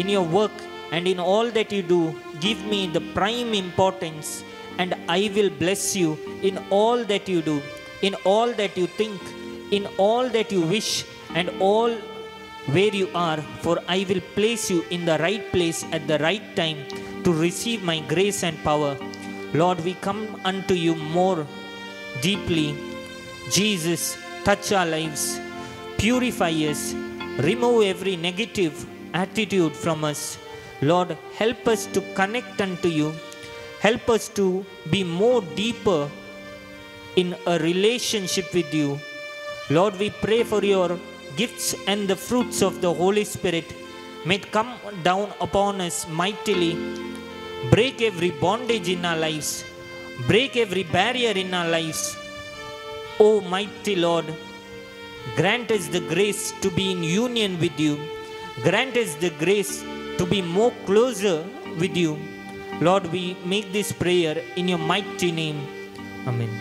in your work, and in all that you do. Give me the prime importance, and I will bless you in all that you do, in all that you think, in all that you wish, and all where you are, for I will place you in the right place at the right time to receive my grace and power. Lord, we come unto you more deeply. Jesus, touch our lives, purify us, remove every negative attitude from us. Lord, help us to connect unto you. Help us to be more deeper in a relationship with you. Lord, we pray for your gifts and the fruits of the Holy Spirit may come down upon us mightily. Break every bondage in our lives. Break every barrier in our lives. O mighty Lord, grant us the grace to be in union with you. Grant us the grace to be more closer with you. Lord, we make this prayer in your mighty name. Amen.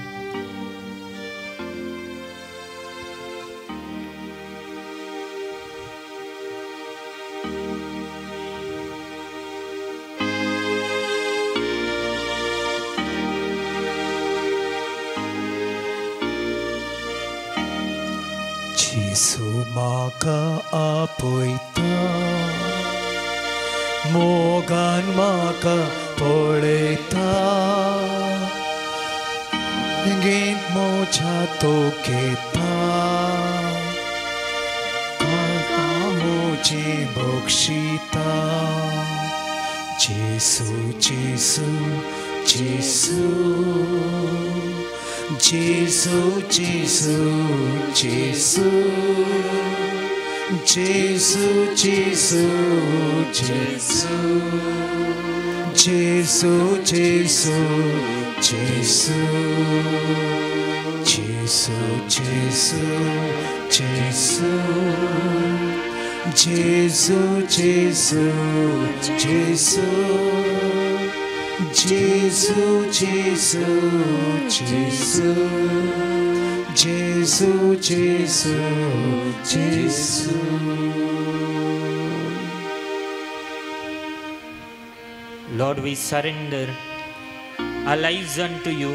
Jisu maka apoita Mogan maka poleta Ngint mo chato kita Kaka mo jibokshita Jisu, Jisu, Jisu Jisu, Jisu, Jisu Jisu, Jisu, Jisu Jisu, Jisu, Jisu Jisu, Jisu, Jisu Jisu, Jisu, Jisu Jisu, Jisu, Jisu Jisu, Jisu, Jisu Lord, we surrender our lives unto you.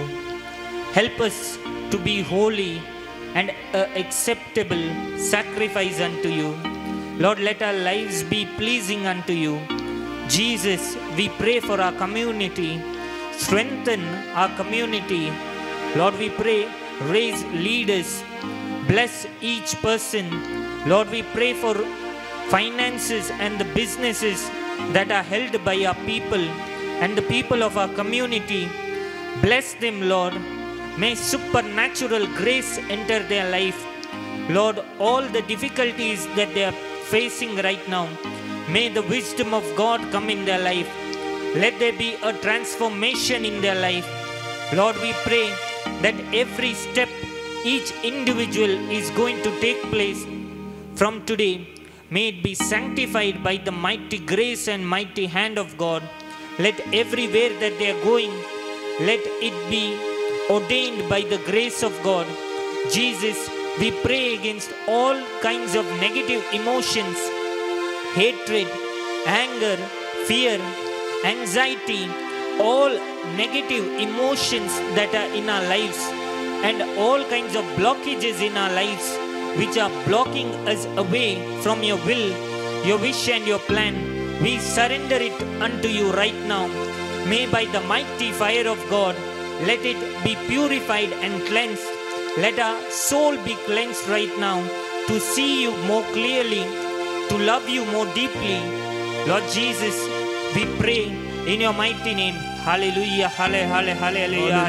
Help us to be holy and acceptable sacrifice unto you. Lord, let our lives be pleasing unto you. Jesus, we pray for our community. Strengthen our community. Lord, we pray raise leaders, bless each person. Lord, we pray for finances and the businesses that are held by our people and the people of our community. Bless them, Lord. May supernatural grace enter their life. Lord, all the difficulties that they are facing right now, may the wisdom of God come in their life. Let there be a transformation in their life. Lord, we pray that every step each individual is going to take place from today, may it be sanctified by the mighty grace and mighty hand of God. Let everywhere that they are going, let it be ordained by the grace of God. Jesus, we pray against all kinds of negative emotions, hatred, anger, fear, anxiety, all negative emotions that are in our lives, and all kinds of blockages in our lives which are blocking us away from your will, your wish and your plan. We surrender it unto you right now. May by the mighty fire of God, let it be purified and cleansed. Let our soul be cleansed right now to see you more clearly, to love you more deeply. Lord Jesus, we pray in your mighty name. Hallelujah, hallelujah, hallelujah,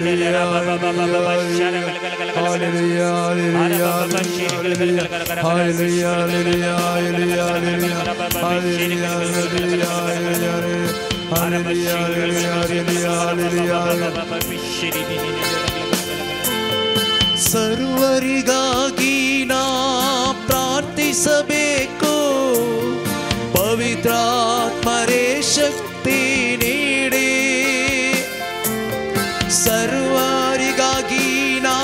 ಸರ್ವರಿಗಾಗಿ ನಾ ಪ್ರಾರ್ಥಿಸಬೇಕು, ಪವಿತ್ರಾತ್ಮರೇ ಶಕ್ತಿ ನೀಡಿ. ಸರ್ವರಿಗಾಗಿ ನಾ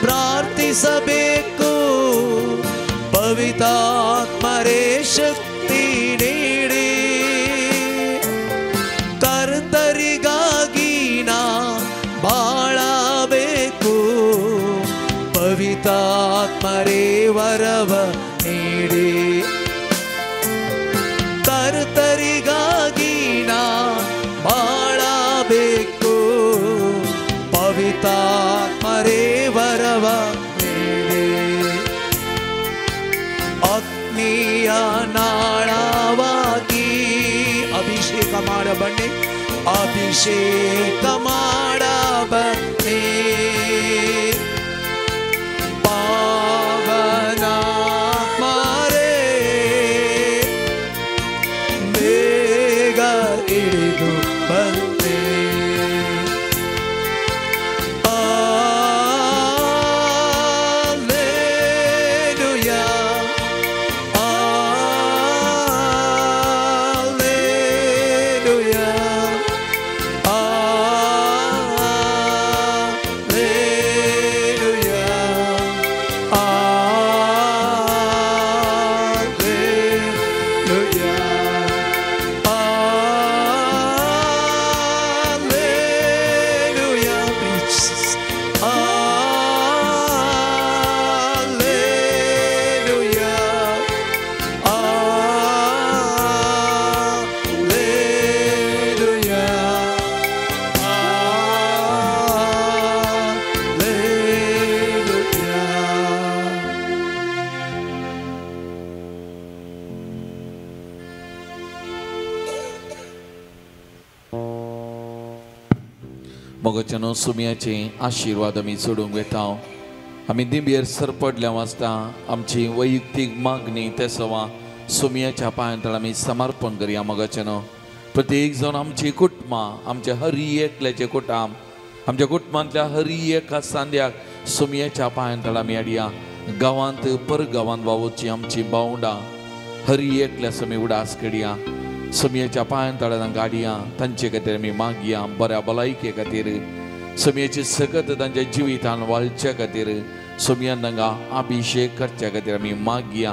ಪ್ರಾರ್ಥಿಸಬೇಕು, ಪವಿತ್ರಾತ್ಮರೇ ಶಕ್ತಿ ನೀಡಿ. ಕರ್ತರಿಗಾಗಿ ನಾ ಬಾಳಬೇಕು, ಪವಿತ್ರಾತ್ಮರೇ ವರವ ನೀಡಿ. ಕರ್ತರಿಗಾಗಿ ನಾ ಬಾಳಬೇಕು, ಪವಿತ್ರಾತ್ಮರೇ ವರವ ನೀಡಿ. ಅಗ್ನಿಯ ನಾಳವಾಗಿ ಅಭಿಷೇಕ ಮಾಡಬನ್ನಿ, ಅಭಿಷೇಕ ಮಾಡಬನ್ನಿ. ಪಾವನಾತ್ಮರೇ ಬೇಗ ಇಳಿದು ಬಂದೆ. Alleluia, Alleluia, मोगाच्यानो सुमयाचे आशीर्वाद आमी सोडूंक वेता. आमी दिंबेर सरपडल्या वाजता आमची वैयक्तीक मागणी ते सवा सुमयाच्या पांयां आमी समर्पण करया. मोगाच्यानो प्रत्येक जावन आमची कुटुंबां, आमच्या हर एकल्याचे कुटुंब, आमच्या कुटुंबांतल्या हर एका सांद्याक सुमयाच्या पांयां आमी हाडया. गांवांत परगांवांत वावुरची आमची भावंडां हर एकल्यास आमी उडास करया. सुमयाच्या पांयां तळांत हाडया. तांचे खातीर आमी मागया बऱ्या भलायके खातीर, सुमयाची सकत तांच्या जिवितान वालच्या खातीर, सुमयान तांकां अभिषेक करच्या खातीर आमी मागया.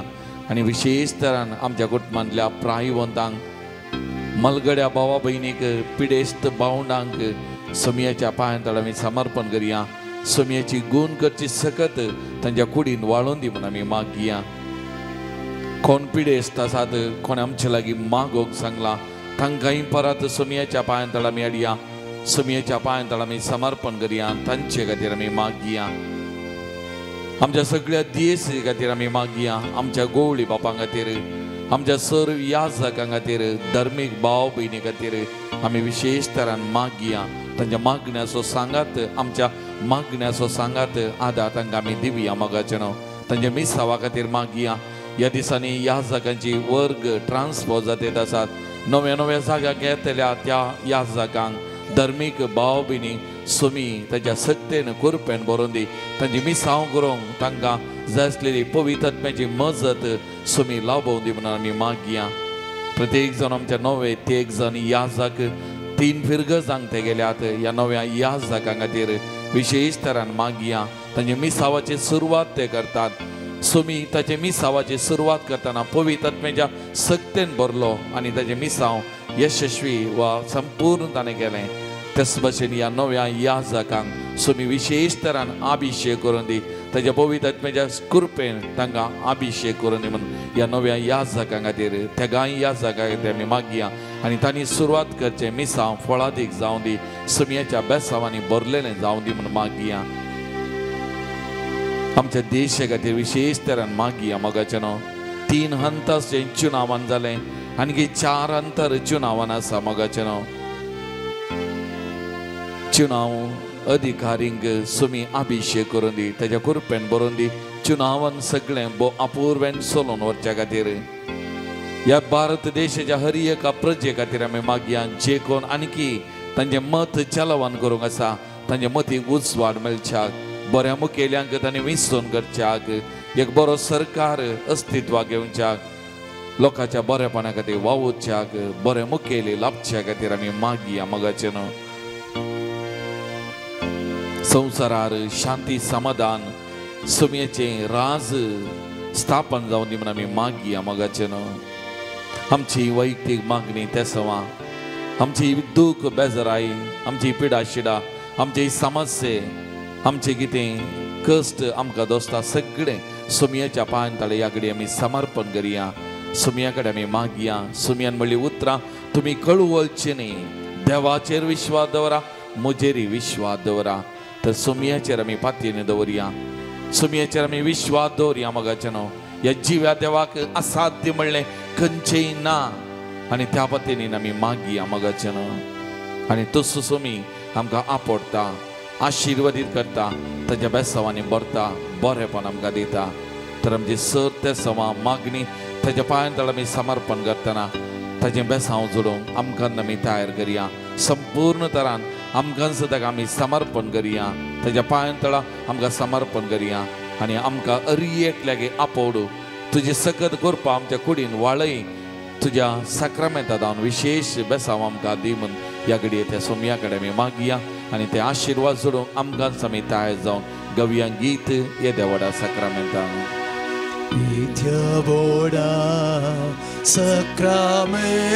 आनी विशेश तरान आमच्या कुटुंबांतल्या प्रायवंतांक, मलगड्या भावा भयणीक, पिडेस्त भावंडांक सुमयाच्या पांयां तळां आमी समर्पण करया. सुमयाची गूण करची सकत तांच्या कुडीन वाळून दी म्हणून आमी मागया. कोण पिडेस्त आसात, कोण आमचे लागीं मागोंक सांगला, तांकांय परत सुमयाच्या पांयां तळां आमी हाडया. सुमयाच्या पांयां तळां आमी समर्पण करया. तांचे खातीर आमी मागया. आमच्या सगळ्या देशी खातीर आमी मागया, आमच्या गोवळी बापां खातीर, आमच्या सर्व याजकां खातीर, धर्मीक भाव भयणी खातीर आमी विशेश तरान मागया. तांच्या मागण्याचो सांगात, आमच्या मागण्याचो सांगात आदार तांकां आमी दिवया मोगाचें न्हू. तांच्या मिसावा खातीर मागया. ह्या दिसांनी याजकांची वर्ग ट्रान्सफर जातात आसात. नव्या नव्या जाग्याक येतल्या त्या याजकांक, धर्मीक भाव भयणी सुमी ताच्या सक्तेन कुरपेन बरोवन दी. तांची मिसांव करूंक तांकां जाय आसलेली पवित्र आत्म्याची मजत सुमी लाभोवन दी म्हणून आमी मागया. प्रत्येक जण आमच्या नवे ते एक जण याजक 3 फिरगजांक ते गेल्यात. ह्या नव्या याजकां खातीर विशेश तरान मागया. तांचे मिसावाची सुरवात ते करतात. सुमी ताचे मिसावाची सुरवात करतना पवित्र आत्म्याच्या सक्तेन भरलो आनी ताचे मिसांव यशस्वी वा संपूर्ण ताणें केलें. तेच भशेन ह्या नव्या याजकांक सुमी विशेष तरान अभिशेक करून दी. ताच्या पवित्र आत्म्याच्या कृपेन तांकां अभिशेक करून दी म्हणून ह्या नव्या याजकां खातीर, त्या गाय याजकां खातीर आमी मागया. आनी तांणी सुरवात करचें मिसांव फळादीक जावं दी, सुमयाच्या बेसांवांनी भरलेलें जावं दी म्हणून मागया. आमच्या देशा खातीर विशेष तरान मागया मोगाचें न्हू. 3 हंताचें चुनावान जालें, आणखी 4 अंतर चुनावान आसा मोगाचें न्हू. चुनाव अधिकारींक सुमी अभिशेक करून दी, ताच्या कुरपेन बरोवन दी. चुनावान सगळें अपुर्वेन चलोवन वरच्या खातीर ह्या भारत देशाच्या हर एका प्रजे खातीर आमी मागया. जे कोण आणखी तांचें मत चलावन करूंक आसा, तांचे मतीक उजवाड मेळच्याक, बऱ्या मुखेल्यांक तांणी विसरून करच्याक, एक बरो सरकार अस्तित्वाक येवच्याक, लोकांच्या बरेपणा खातीर वावुरच्याक, बरे मुखेली लाभच्या खातीर आमी मागया मोगाचें न्हू. संवसारार शांती समाधान सुमयेचें राज स्थापन जावन दी म्हणून आमी मागया मोगाचें न्हू. आमची वैयक्तीक मागणी तेसवां, आमची दूख बेजाराई, आमची पिडाशिडा, आमची समस्ये, आमचे कितें कश्ट आमकां दोस्ता सगळें सुमयेच्या पांयतळे ह्या घडये आमी समर्पण करया. सुमया कडेन आमी मागया. सुमयान म्हणली उतरां, तुमी कळवळचें न्ही, देवाचेर विश्वास दवरा, म्हजेरय विश्वास दवरा. तर सुमयाचेर आमी पातयेन दवरया, सुमयाचेर आमी विश्वास दवरया मोगाचें न्हू. ह्या जिव्या देवाक असाध्य म्हणलें खंयचेंय ना आनी त्या पद्दतीन आमी मागया मोगाचें न्हू. आनी तसो सुमी आमकां आपडटा, आशिर्वादीत करता, ताच्या बेसांवांनी भरता, बरेपण आमकां दिता. तर आमची सर ते सवां मागणी ताच्या पांयतळ आमी समर्पण करतना ताचें बेसांव जोडूंक आमकां आमी तयार करया. संपूर्ण तरान आमकां सुद्दां आमी समर्पण करया, ताच्या पांयतळा आमकां समर्पण करया. आनी आमकां अरी एकल्यागे आपोवडू तुजे सकत करपा आमच्या कुडीन वाळय, तुज्या साक्रामेंतां जावन विशेष बेसांव आमकां दी म्हूण ह्या घडये त्या सुमया कडेन आमी मागया. आनी ते आशिर्वाद जोडूंक आमकांच आमी तयार जावन गवया गीत हे Devda साक्रामेंतां. Devoda sakramenta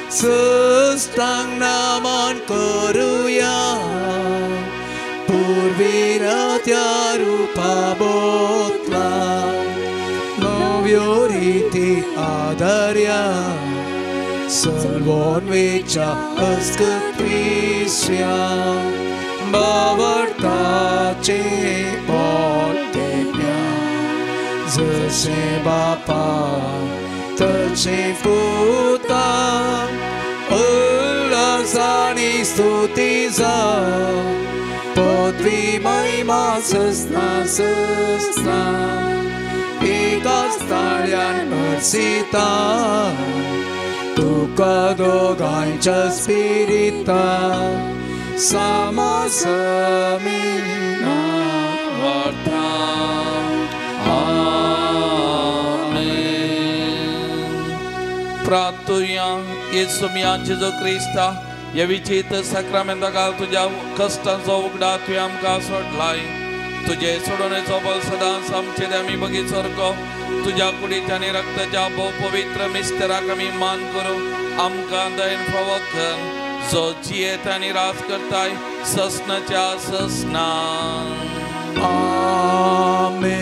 sestang naman koruya purviratya rupa botla novioriti adarya salvon vecha askatrisya bavartace poltemya जसे बापा तसे पुता उल्हासानी स्तुतीचा पदवी महिमा सस्ना सस्ना एकाच ताळ्यान भरसिता तुका दोगांच्या स्पिरिता सामा समीना वार्ता. प्रार्थुया येसू जेजू क्रिस्ता ह्या विचित साक्रामेंताक तुज्या कश्टांचो उगडा तुवें आमकां सोडलाय. तुजे सोडोवणेचो बल सदांच आमचेर आमी बगी सारको तुज्या कुडीच्या आनी रक्ताच्या भोव पवित्र मिस्टराक आमी मान करूं. आमकां दयेन फावो कर, जो जियेता आनी राज करताय ससनाच्या ससना. आमेन.